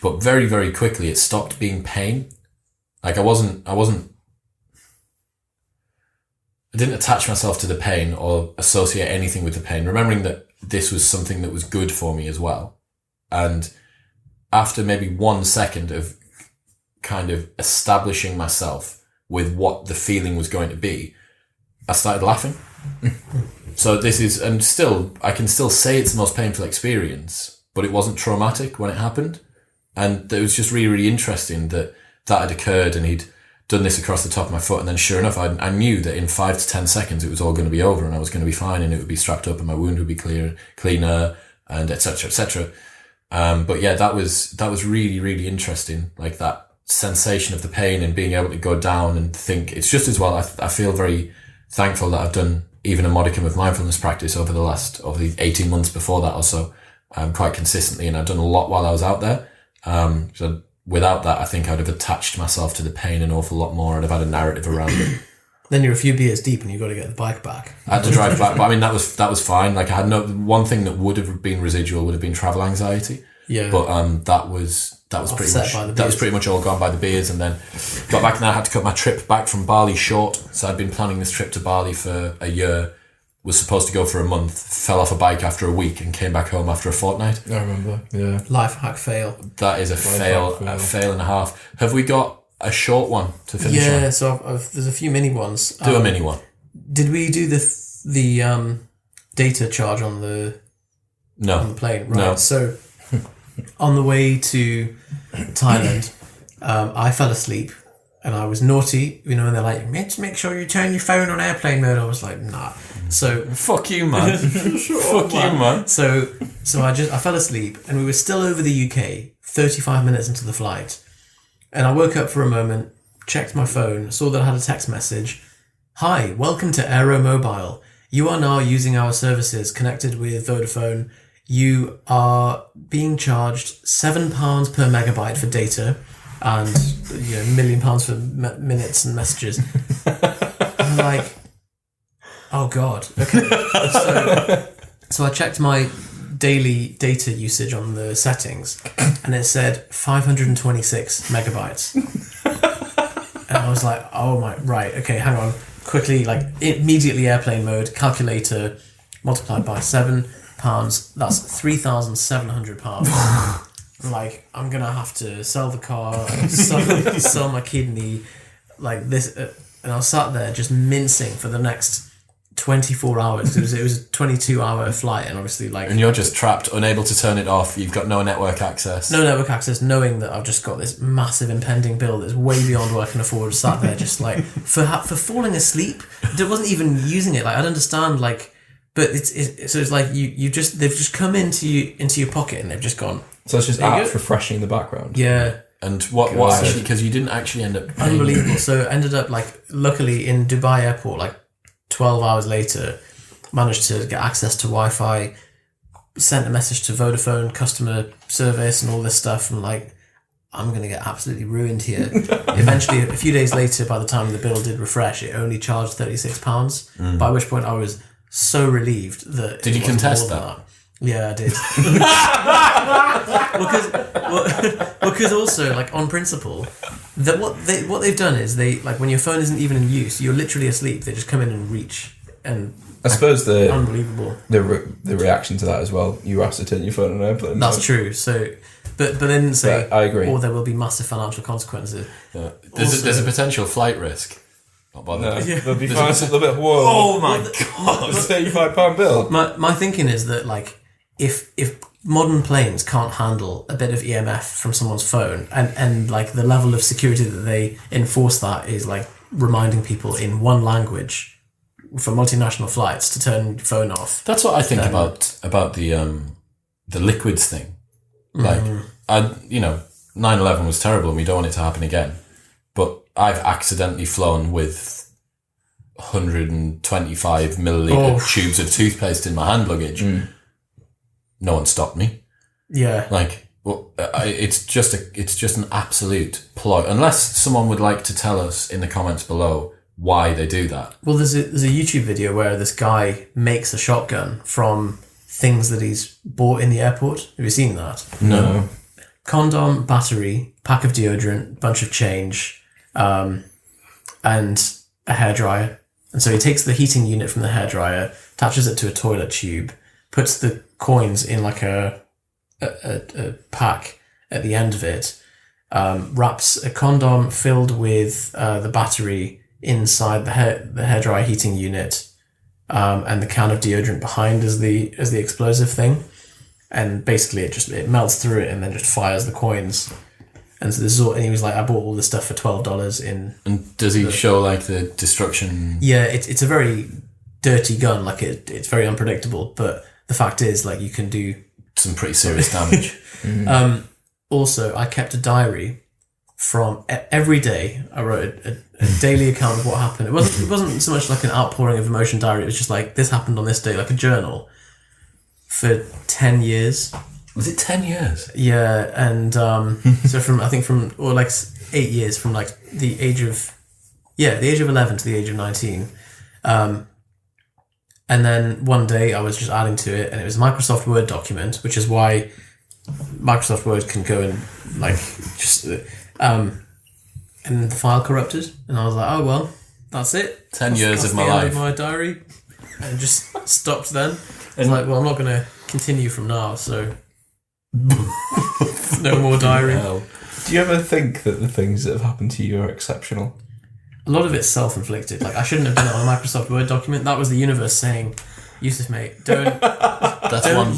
But very, very quickly, it stopped being pain. Like I didn't attach myself to the pain or associate anything with the pain, remembering that this was something that was good for me as well. And after maybe 1 second of kind of establishing myself with what the feeling was going to be, I started laughing. So this is, and still, I can still say it's the most painful experience, but it wasn't traumatic when it happened. And it was just really, really interesting that had occurred, and he'd done this across the top of my foot. And then sure enough, I knew that in 5 to 10 seconds, it was all going to be over and I was going to be fine, and it would be strapped up and my wound would be cleaner and et cetera, et cetera. But yeah, that was really, really interesting. Like that sensation of the pain and being able to go down and think. It's just as well, I feel very thankful that I've done even a modicum of mindfulness practice over the 18 months before that or so, quite consistently. And I've done a lot while I was out there. So without that, I think I'd have attached myself to the pain an awful lot more. I'd have had a narrative around it. Then you're a few beers deep and you've got to get the bike back. I had to drive back, but I mean, that was fine. Like I had one thing that would have been residual would have been travel anxiety. Yeah. But, that was pretty much all gone by the beers. And then got back, and I had to cut my trip back from Bali short. So I'd been planning this trip to Bali for a year, was supposed to go for a month, fell off a bike after a week and came back home after a fortnight. I remember, yeah. Life hack fail. That is a fail and a half. Have we got a short one to finish on? Yeah, so there's a few mini ones. Do a mini one. Did we do the data charge on the plane? Right. No. So on the way to Thailand, I fell asleep and I was naughty, you know, and they're like, make sure you turn your phone on airplane mode. I was like, nah. So fuck you, man. Fuck you, man. So I fell asleep, and we were still over the UK, 35 minutes into the flight, and I woke up for a moment, checked my phone, saw that I had a text message. Hi, welcome to Aero Mobile. You are now using our services connected with Vodafone. You are being charged £7 per megabyte for data, and £1 million for minutes and messages. I'm like, oh God. Okay. So I checked my daily data usage on the settings, and it said 526 megabytes. And I was like, oh my, right, okay, hang on. Quickly, like immediately airplane mode, calculator, multiplied by £7, that's £3,700. Like, I'm gonna have to sell the car, sell my kidney, like this, and I was sat there just mincing for the next 24 hours. It was a 22-hour flight, and obviously, like, and you're just trapped, unable to turn it off. You've got no network access. No network access, knowing that I've just got this massive impending bill that's way beyond what I can afford. Sat there, just like for falling asleep. I wasn't even using it. Like, I'd understand, like, but it's like they've just come into your pocket and they've just gone. So it's just apps refreshing the background. Yeah. And what actually, because you didn't actually end up paying. Unbelievable. So ended up, like, luckily in Dubai airport, like 12 hours later, managed to get access to Wi-Fi, sent a message to Vodafone customer service and all this stuff, and like, I'm going to get absolutely ruined here. Eventually, a few days later, by the time the bill did refresh, it only charged £36, by which point I was so relieved that... Did you contest that? Yeah, I did. because also, like, on principle, that what they've done is they, like, when your phone isn't even in use, you're literally asleep, they just come in and reach, and I suppose unbelievable. The reaction to that as well. You asked to turn your phone on airplane. That's true. So, but they didn't say. I agree. Or there will be massive financial consequences. Yeah. There's a potential flight risk. Not bothered. No, there'll be fine. A little bit. Whoa! Oh my God! It's £35 bill. My thinking is that, like, if modern planes can't handle a bit of EMF from someone's phone, and like the level of security that they enforce that is like reminding people in one language for multinational flights to turn your phone off. That's what I think about the liquids thing. Like, 9/11 was terrible, and we don't want it to happen again. But I've accidentally flown with 125 milliliter tubes of toothpaste in my hand luggage. No one stopped me. Yeah. Like, well, it's just an absolute ploy. Unless someone would like to tell us in the comments below why they do that. Well, there's a YouTube video where this guy makes a shotgun from things that he's bought in the airport. Have you seen that? No. Condom, battery, pack of deodorant, bunch of change, and a hairdryer. And so he takes the heating unit from the hairdryer, attaches it to a toilet tube, puts the coins in like a pack at the end of it, wraps a condom filled with the battery inside the hairdryer heating unit, and the can of deodorant behind as the explosive thing, and basically it melts through it and then just fires the coins. And so this is all, and he was like, I bought all this stuff for $12 in. And does he show like the destruction? Yeah, it's a very dirty gun. Like it's very unpredictable, but the fact is, like, you can do some pretty serious damage. Also, I kept a diary from every day. I wrote a daily account of what happened. It wasn't so much like an outpouring of emotion diary. It was just like, this happened on this day, like a journal, for 10 years. Was it 10 years? Yeah, and so from 8 years, from like the age of 11 to the age of 19. And then one day I was just adding to it, and it was a Microsoft Word document, which is why Microsoft Word can go and like just and the file corrupted, and I was like, oh well, that's it. 10 years that's of my the end life. of my diary, and just stopped then. I was like, well, I'm not going to continue from now, so no more diary. Do you ever think that the things that have happened to you are exceptional? A lot of it's self-inflicted. Like, I shouldn't have done it on a Microsoft Word document. That was the universe saying, Yusef, mate, don't. That's one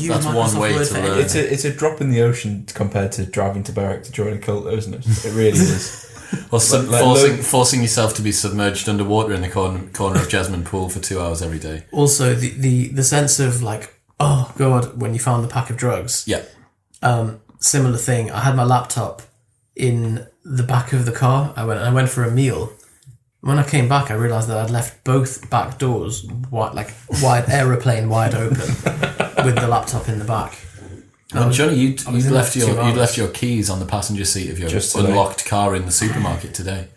way to learn. It's a drop in the ocean compared to driving to Berwick to join a cult, though, isn't it? It really is. Or forcing yourself to be submerged underwater in the corner of Jasmine Pool for 2 hours every day. Also, the sense of like, oh God, when you found the pack of drugs. Yeah. Similar thing. I had my laptop in the back of the car. I went for a meal. When I came back, I realised that I'd left both back doors wide aeroplane wide open with the laptop in the back. And Johnny, you'd left your keys on the passenger seat of your unlocked car in the supermarket today.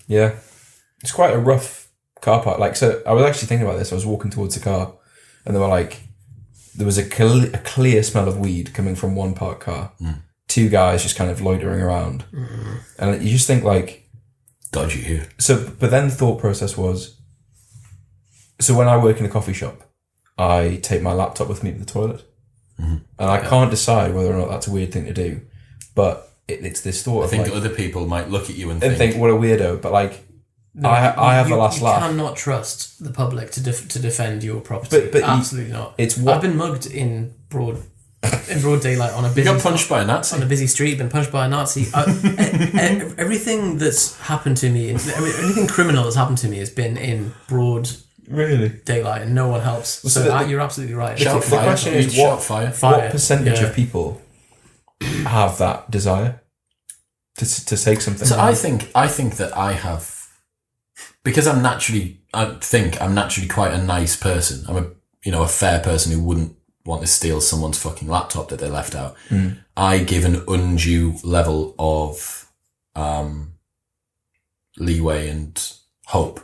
Yeah, it's quite a rough car park. Like, so I was actually thinking about this. I was walking towards the car, and there was a clear smell of weed coming from one parked car. Two guys just kind of loitering around, and you just think like, dodgy here. So, but then the thought process was, so when I work in a coffee shop, I take my laptop with me to the toilet. And I can't decide whether or not that's a weird thing to do. But it's this thought I think other people might look at you and think, what a weirdo. But like, no, I have the last laugh. You cannot trust the public to defend your property. But absolutely not. I've been mugged in broad daylight on a busy. You got punched by a Nazi on a busy street. Been punched by a Nazi. Everything that's happened to me, anything criminal that's happened to me, has been in broad. Really? Daylight, and no one helps. Well, so you're absolutely right. The question is, what percentage of people have that desire to take something? So I think that I have, because I think I'm naturally quite a nice person. I'm a fair person who wouldn't want to steal someone's fucking laptop that they left out. I give an undue level of leeway and hope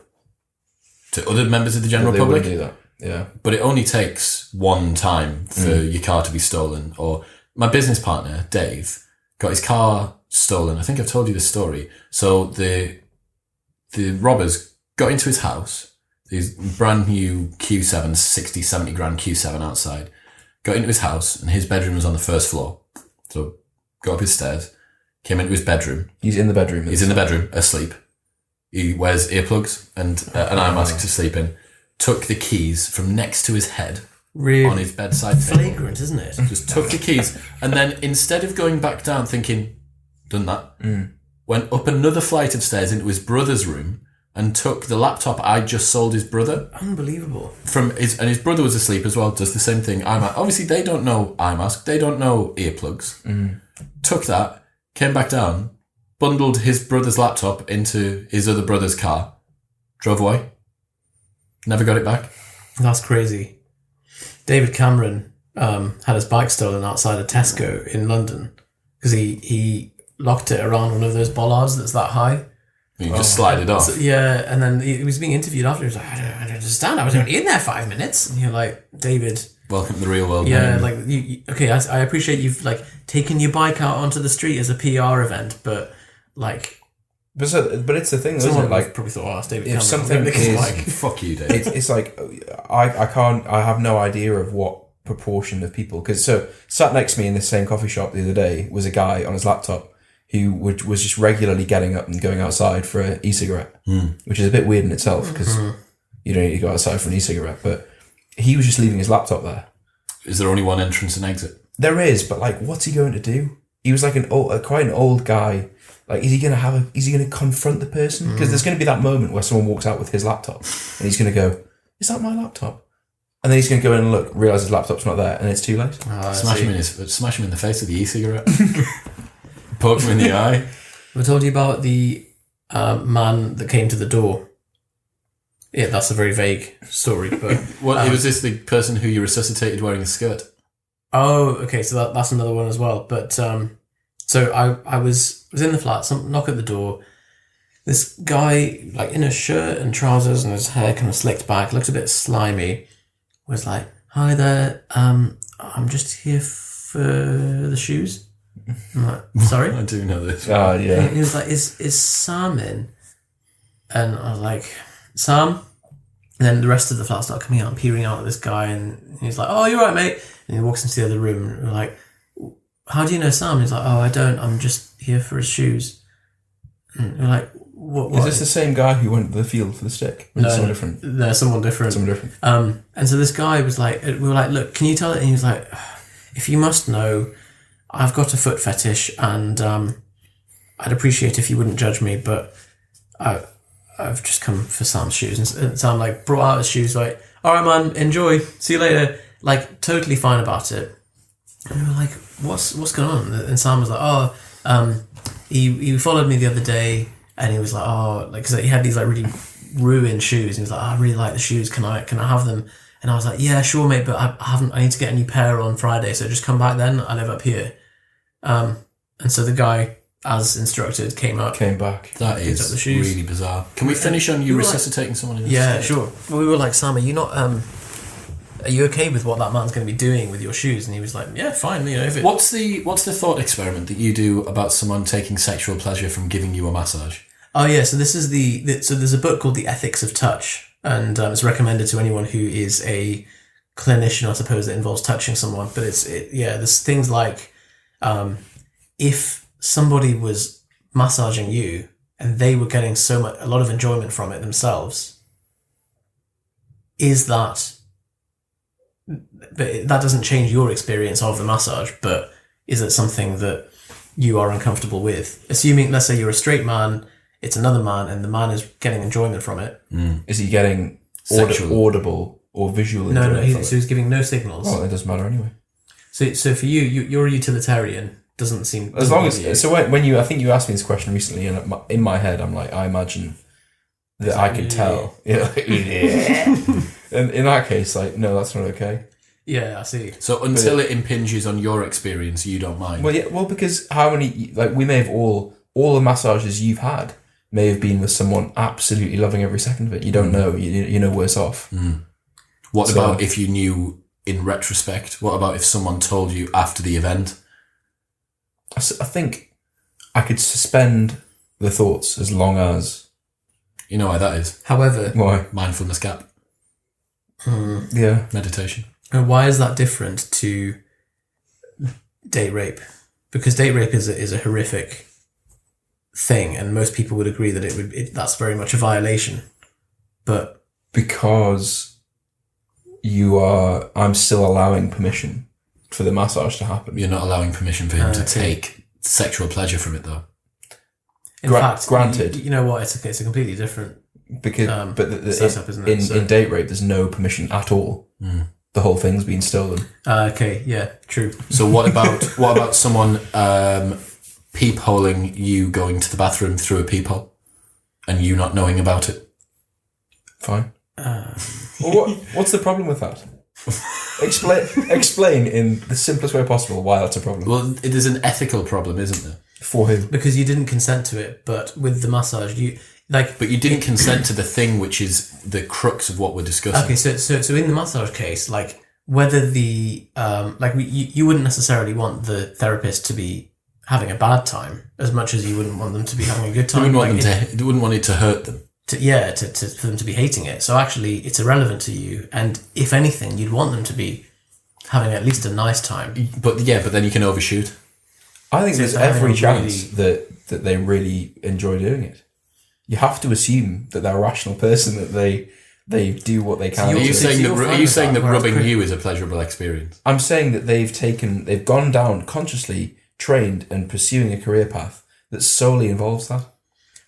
to other members of the general public. Do that. Yeah. But it only takes one time for your car to be stolen. Or my business partner, Dave, got his car stolen. I think I've told you this story. So the robbers got into his house, his brand new Q7, 60, 70 grand Q7 outside, got into his house, and his bedroom was on the first floor. So got up his stairs, came into his bedroom. He's in the bedroom. He's in the bedroom, asleep. He wears earplugs and an eye mask to sleep in. Took the keys from next to his head on his bedside table. Flagrant, isn't it? Just took the keys. And then instead of going back down thinking, done that, went up another flight of stairs into his brother's room and took the laptop I'd just sold his brother. Unbelievable. And his brother was asleep as well, does the same thing. Obviously, they don't know eye mask. They don't know earplugs. Took that, came back down, bundled his brother's laptop into his other brother's car, drove away, never got it back. That's crazy. David Cameron had his bike stolen outside of Tesco in London because he locked it around one of those bollards that's that high. You just slide it off. So, yeah, and then he was being interviewed after. He was like, I don't understand. I was only in there 5 minutes. And you're like, David... Welcome to the real world. Yeah, man. like, okay, I appreciate you've, like, taken your bike out onto the street as a PR event, but... Like, but it's the thing, isn't it? Like, probably thought, it's David if Cameron. something is like, fuck you, Dave. It's like I have no idea of what proportion of people, because so sat next to me in this same coffee shop the other day was a guy on his laptop who was just regularly getting up and going outside for an e-cigarette, which is a bit weird in itself because you don't need to go outside for an e-cigarette, but he was just leaving his laptop there. Is there only one entrance and exit? There is, but like, what's he going to do? He was like quite an old guy. Like, is he going to confront the person? Because there's going to be that moment where someone walks out with his laptop and he's going to go, is that my laptop? And then he's going to go in and look, realise his laptop's not there, and it's too late. Smash him in the face with the e-cigarette. Poke him in the eye. I told you about the man that came to the door. Yeah, that's a very vague story. But was this the person who you resuscitated wearing a skirt? Oh, okay, so that's another one as well. But so I was in the flat, some knock at the door. This guy, like in a shirt and trousers and his hair kind of slicked back, looks a bit slimy, was like, "Hi there, I'm just here for the shoes." I'm like, "Sorry?" I do know this. Oh, yeah. And he was like, is Sam in? And I was like, Sam? And then the rest of the flat started coming out and peering out at this guy, and he's like, "Oh, you're right, mate." And he walks into the other room, and we're like, "How do you know Sam?" And he's like, "Oh, I don't. I'm just here for his shoes." And we're like, "What?" Is this the same guy who went to the field for the stick? Or No, someone different. No, someone different. And so this guy was like, we were like, "Look, can you tell it?" And he was like, "If you must know, I've got a foot fetish, and I'd appreciate if you wouldn't judge me, but I've just come for Sam's shoes. And Sam like brought out his shoes, like, all right, man, enjoy. See you later. Like totally fine about it. And we were like, what's going on? And Sam was like, he followed me the other day, and he was like, like, cause he had these like really ruined shoes. And he was like, I really like the shoes. Can I have them? And I was like, yeah, sure, mate, but I need to get a new pair on Friday, so just come back then. I live up here. And so the guy, as instructed, came back. That is really bizarre. Can we finish on you resuscitating someone? In yeah, sure. Well, we were like, Sam, are you not? Are you okay with what that man's going to be doing with your shoes? And he was like, yeah, fine. You know, if it... What's the thought experiment that you do about someone taking sexual pleasure from giving you a massage? Oh yeah, so this is so there's a book called The Ethics of Touch, and it's recommended to anyone who is a clinician, I suppose, that involves touching someone. But there's things like if somebody was massaging you and they were getting a lot of enjoyment from it themselves, is that? But that doesn't change your experience of the massage. But is it something that you are uncomfortable with? Assuming, let's say, you're a straight man. It's another man, and the man is getting enjoyment from it. Is he getting audible or visual enjoyment? No. So he's giving no signals. Well, it doesn't matter anyway. So for you're a utilitarian. Doesn't seem as long as so when you I think you asked me this question recently, and in my head I'm like, I imagine that I could tell. Yeah. And in that case, like, no, that's not okay. Yeah, I see. So until it impinges on your experience, you don't mind. Well, yeah. Well, because how many we may have all the massages you've had may have been with someone absolutely loving every second of it. You don't know. You know worse off. What about if you knew in retrospect? What about if someone told you after the event? I think I could suspend the thoughts as long as... You know why that is? However... Why? Mindfulness gap. Yeah. Meditation. And why is that different to date rape? Because date rape is a horrific thing, and most people would agree that that's very much a violation. But... Because I'm still allowing permission for the massage to happen. You're not allowing permission for him to take sexual pleasure from it, though. In fact, granted, you know what? It's a completely different because setup, isn't it? In date rape, there's no permission at all. The whole thing's been stolen. Okay, yeah, true. So what about someone peepholing you going to the bathroom through a peephole, and you not knowing about it? Fine. Well, what's the problem with that? Explain in the simplest way possible why that's a problem. Well, it is an ethical problem, isn't there? For who? Because you didn't consent to it, but with the massage, But you didn't consent to the thing which is the crux of what we're discussing. Okay, so in the massage case, like whether the you wouldn't necessarily want the therapist to be having a bad time as much as you wouldn't want them to be having a good time. You wouldn't want it to hurt them. For them to be hating it. So actually, it's irrelevant to you, and if anything, you'd want them to be having at least a nice time. But then you can overshoot. I think there's every chance that they really enjoy doing it. You have to assume that they're a rational person, that they do what they can. So are you saying that rubbing you is a pleasurable experience? I'm saying that they've gone down consciously, trained, and pursuing a career path that solely involves that.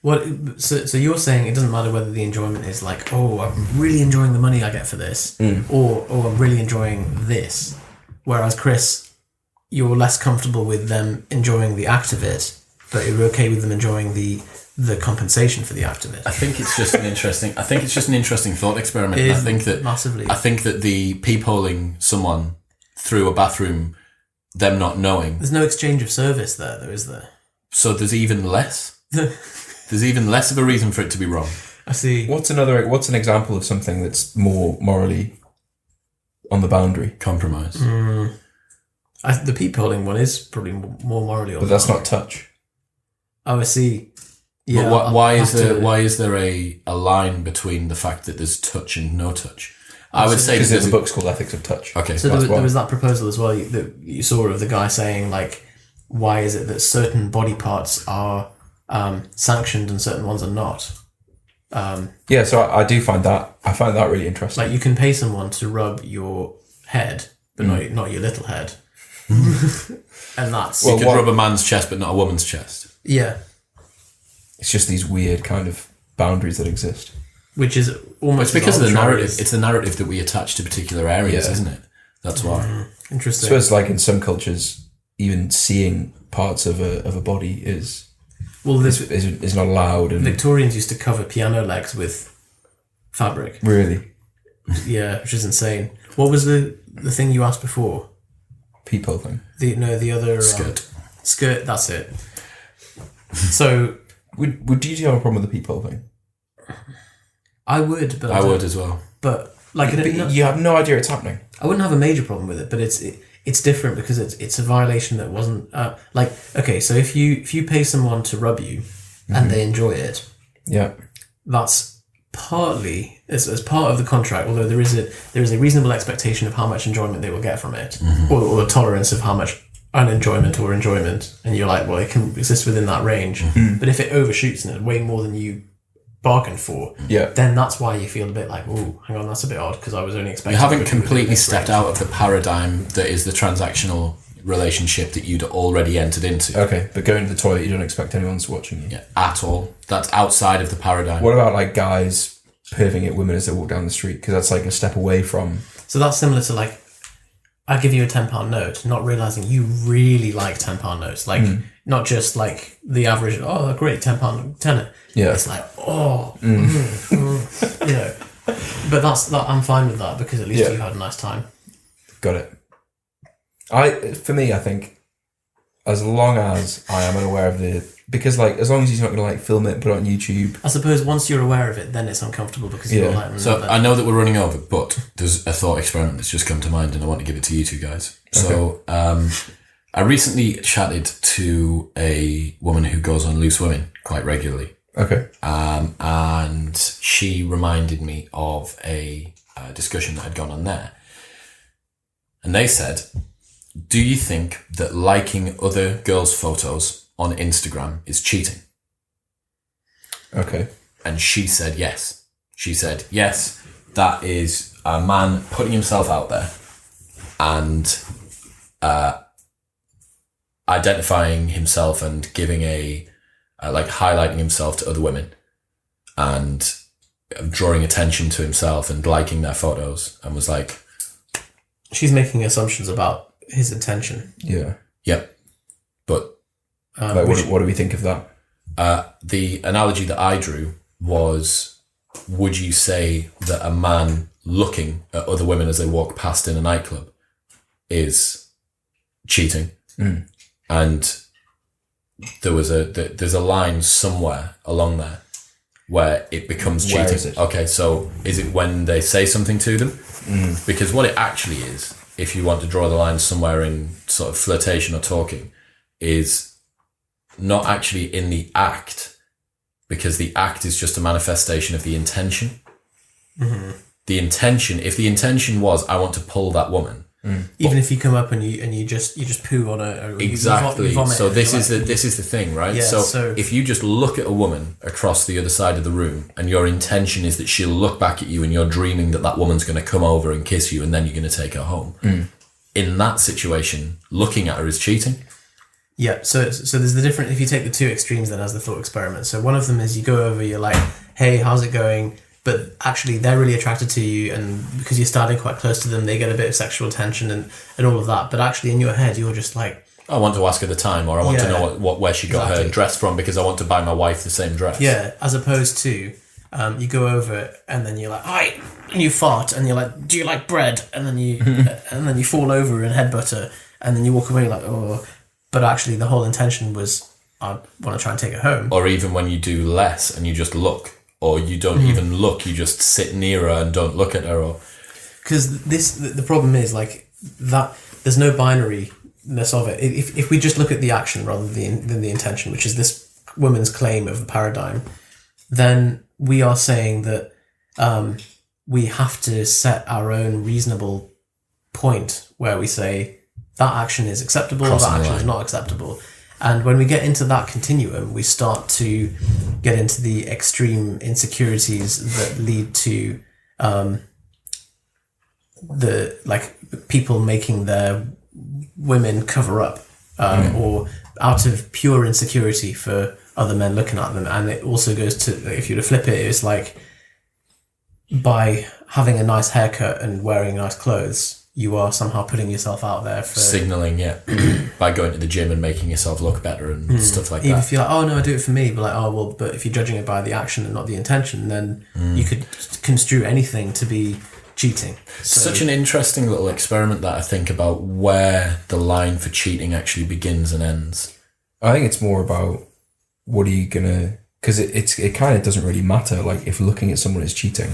Well, so you're saying it doesn't matter whether the enjoyment is like, oh, I'm really enjoying the money I get for this, or I'm really enjoying this. Whereas Chris, you're less comfortable with them enjoying the act of it, but you're okay with them enjoying the compensation for the act of it. I think it's just an interesting thought experiment. It is I think that massively. I think that the peepholing someone through a bathroom, them not knowing. There's no exchange of service there, though, is there? So there's even less. There's even less of a reason for it to be wrong. I see. What's an example of something that's more morally on the boundary? Compromise. The peepholing one is probably more morally on the boundary. But that's not touch. Oh, I see. Yeah. But why is there a line between the fact that there's touch and no touch? I would say because there's a book's called Ethics of Touch. Okay. So there was that proposal as well that you saw of the guy saying, like, why is it that certain body parts are sanctioned and certain ones are not? Yeah, so I find that really interesting. Like, you can pay someone to rub your head, but not your little head. And that's... You could rub a man's chest, but not a woman's chest. Yeah. It's just these weird kind of boundaries that exist. Which is almost It's because of the arbitrary narrative. It's the narrative that we attach to particular areas, Yeah. isn't it? That's why. Interesting. So it's like in some cultures, even seeing parts of a body is not allowed. And Victorians used to cover piano legs with fabric. really, Yeah, which is insane. What was the thing you asked before? peephole thing. The other Skirt. skirt. That's it. So Would you have a problem with the peephole thing? I would, but I would as well. But like, But you have no idea it's happening. I wouldn't have a major problem with it. But it's different because it's a violation that wasn't like, okay. So if you pay someone to rub you and they enjoy it, Yeah. that's partly as part of the contract. Although there is a reasonable expectation of how much enjoyment they will get from it, or a tolerance of how much unenjoyment or enjoyment, and you're like, well, it can exist within that range. But if it overshoots and it's way more than you bargained for, Yeah. then that's why you feel a bit like, oh, hang on, that's a bit odd because I was only expecting. You haven't to put it within completely this stepped range. out of the paradigm that is the transactional relationship that you'd already entered into. Okay, but going to the toilet, you don't expect anyone's watching you. Yeah, at all. That's outside of the paradigm. What about like guys perving at women as they walk down the street? Because that's like a step away from. So that's similar to like, I give you a £10 note, not realizing you really like £10 notes, like not just like the average. Oh, great, £10 tenner. Yeah. It's like, oh, you know. But that I'm fine with that because at least Yeah. you had a nice time. Got it. For me, I think as long as I am unaware of because like as long as he's not going to like film it and put it on YouTube. I suppose once you're aware of it, then it's uncomfortable because you're like. So I know that we're running over, but there's a thought experiment that's just come to mind and I want to give it to you two guys. So I recently chatted to a woman who goes on Loose Women quite regularly. Okay. And she reminded me of a discussion that had gone on there. And they said, do you think that liking other girls' photos on Instagram is cheating? Okay. And she said yes. She said, yes, that is a man putting himself out there and identifying himself and giving like highlighting himself to other women and drawing attention to himself and liking their photos, and was like, she's making assumptions about his intention. Yeah. yep. But Like, what do we think of that? the analogy that I drew was, would you say that a man looking at other women as they walk past in a nightclub is cheating? And there's a line somewhere along there where it becomes cheating. Where is it? Okay, so is it when they say something to them? Because what it actually is, if you want to draw the line somewhere in sort of flirtation or talking, is not actually in the act, because the act is just a manifestation of the intention. The intention, if the intention was, I want to pull that woman, Even if you come up and you just poo on her. exactly. You vomit So and this you're is the thing, right? Yeah, so if you just look at a woman across the other side of the room, and your intention is that she'll look back at you, and you're dreaming that that woman's going to come over and kiss you, and then you're going to take her home. In that situation, looking at her is cheating. Yeah, so there's the different, if you take the two extremes then as the thought experiment. So one of them is you go over, you're like, hey, how's it going? But actually they're really attracted to you, and because you're standing quite close to them, they get a bit of sexual tension and all of that. But actually in your head, you're just like, I want to ask her the time, or I want to know where she got her Exactly. dress from, because I want to buy my wife the same dress. yeah, as opposed to you go over and then you're like, hi, and you fart, and you're like, do you like bread? And then you fall over and headbutt her, and then you walk away like, oh. But actually the whole intention was, I want to try and take her home. Or even when you do less and you just look, or you don't even look, you just sit near her and don't look at her. Or because the problem is like that there's no binariness of it. If we just look at the action rather than the intention, which is this woman's claim of the paradigm, then we are saying that we have to set our own reasonable point where we say that action is acceptable, Crossing that the action line. is not acceptable. And when we get into that continuum, we start to get into the extreme insecurities that lead to the like people making their women cover up or out of pure insecurity for other men looking at them. And it also goes to, if you were to flip it, it's like by having a nice haircut and wearing nice clothes, you are somehow putting yourself out there for signaling, by going to the gym and making yourself look better and stuff like even that. if you're like, oh no, I do it for me, but like, oh well, but if you're judging it by the action and not the intention, then you could construe anything to be cheating. So, Such an interesting little experiment that I think about where the line for cheating actually begins and ends. I think it's more about what are you gonna, because it kind of doesn't really matter. Like if looking at someone is cheating,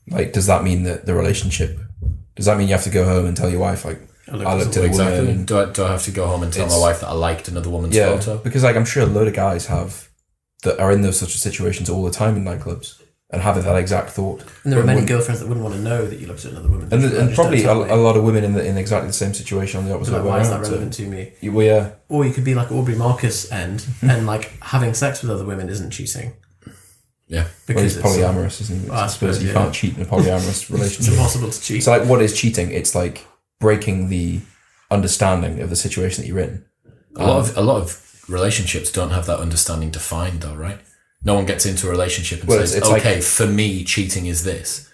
like does that mean that the relationship? Does that mean you have to go home and tell your wife, like, I looked at a woman? And Do I have to go home and tell my wife that I liked another woman's yeah, photo? because like I'm sure a load of guys that are in those such situations all the time in nightclubs and have that exact thought. and there are many girlfriends that wouldn't want to know that you looked at another woman. And probably a lot of women in exactly the same situation on the opposite like, way why is around, that so- relevant to me? Well, yeah. Or you could be like Aubrey Marcus and like having sex with other women isn't cheating. Yeah. Well, Because he's polyamorous, isn't he? Well, I suppose you yeah. can't cheat in a polyamorous it's relationship. impossible to cheat. So, like, what is cheating? It's like breaking the understanding of the situation that you're in. A lot of relationships don't have that understanding defined, though, right? No one gets into a relationship and says, it's okay, like, for me, cheating is this.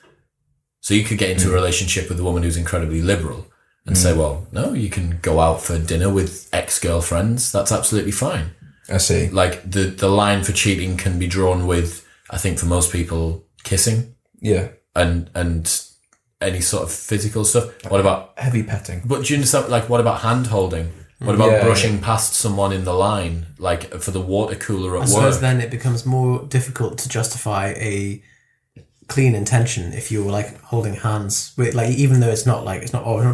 So you could get into a relationship with a woman who's incredibly liberal and say, well, no, you can go out for dinner with ex-girlfriends. That's absolutely fine. I see. Like, the line for cheating can be drawn with, I think for most people, kissing Yeah. and any sort of physical stuff. What about... Heavy petting. But do you understand, like, what about hand holding? What about Yeah. brushing past someone in the line, like for the water cooler I at suppose work? then it becomes more difficult to justify a clean intention if you're like holding hands with, like, even though it's not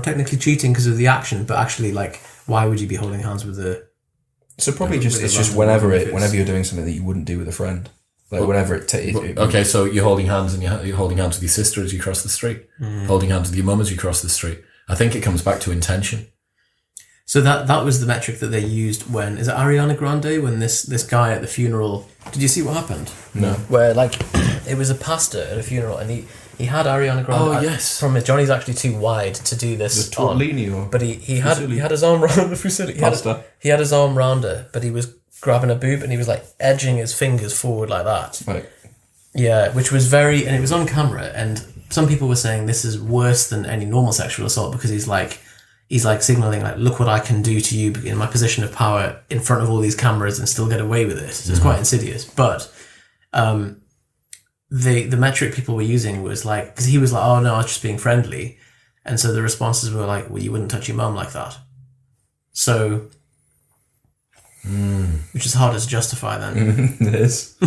technically cheating because of the action, but actually, like, why would you be holding hands with a... So probably With just a it's just random whenever woman, you're doing something that you wouldn't do with a friend, like whenever Okay, so you're holding hands and you're holding hands with your sister as you cross the street, holding hands with your mum as you cross the street. I think it comes back to intention. So that was the metric that they used when, is it Ariana Grande, when this guy at the funeral, did you see what happened? No. Where, like, it was a pastor at a funeral and he had Ariana Grande. Oh, yes. From Johnny's actually too wide to do this The tortellini or but he had his arm around the fusilli. He had his arm round her, but he was grabbing a boob and he was like edging his fingers forward like that. like Yeah, which was and it was on camera, and some people were saying this is worse than any normal sexual assault because he's like signaling, like, look what I can do to you in my position of power in front of all these cameras and still get away with it. So it's quite insidious. But the metric people were using was like, because he was like, oh no, I was just being friendly, and so the responses were like, well, you wouldn't touch your mum like that. So, which is harder to justify then. it is.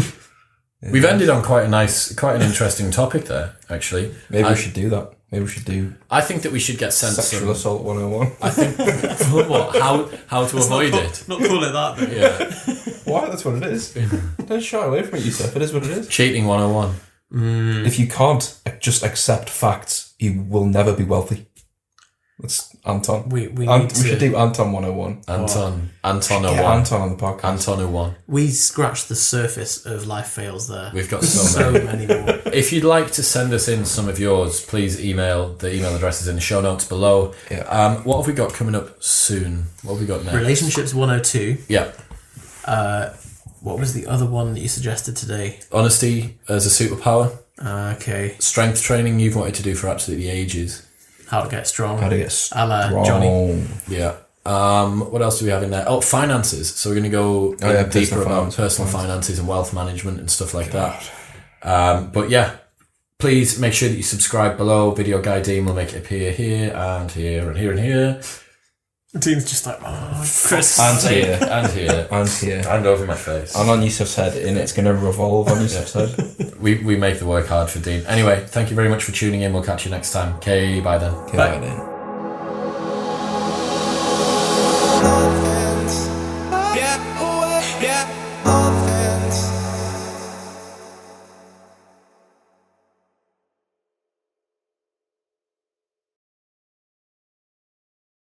We've ended on quite an interesting topic there, actually. Maybe we should do that. Maybe we should do I think that we should get sent sexual some... assault 101. I think... what? How to avoid it? Not call it that, though. Yeah. Why? That's what it is. Don't shy away from it, Yusef. It is what it is. Cheating 101. If you can't just accept facts, you will never be wealthy. That's Anton. We should do Anton 101. Anton Get 01. Anton on the podcast. Anton 01. We scratched the surface of life fails there. We've got so so many. many more. If you'd like to send us in some of yours, please email. The email address is in the show notes below. Yeah. What have we got coming up soon? What have we got next? Relationships 102. Yeah. What was the other one that you suggested today? Honesty as a superpower. Okay. Strength training you've wanted to do for absolutely ages. How to get strong. How to get A la strong. Johnny. Yeah. What else do we have in there? Oh, finances. So we're going to go deeper about personal finances and wealth management and stuff like that. But yeah, please make sure that you subscribe below. Video Guy Dean will make it appear here and here and here and here. Dean's just like, oh, Chris. And here. And here. And here. And over my face. And on Yusuf's head, and it's going to revolve on Yusuf's head. We make the work hard for Dean. Anyway, thank you very much for tuning in. We'll catch you next time. Okay, bye then. Okay, bye then.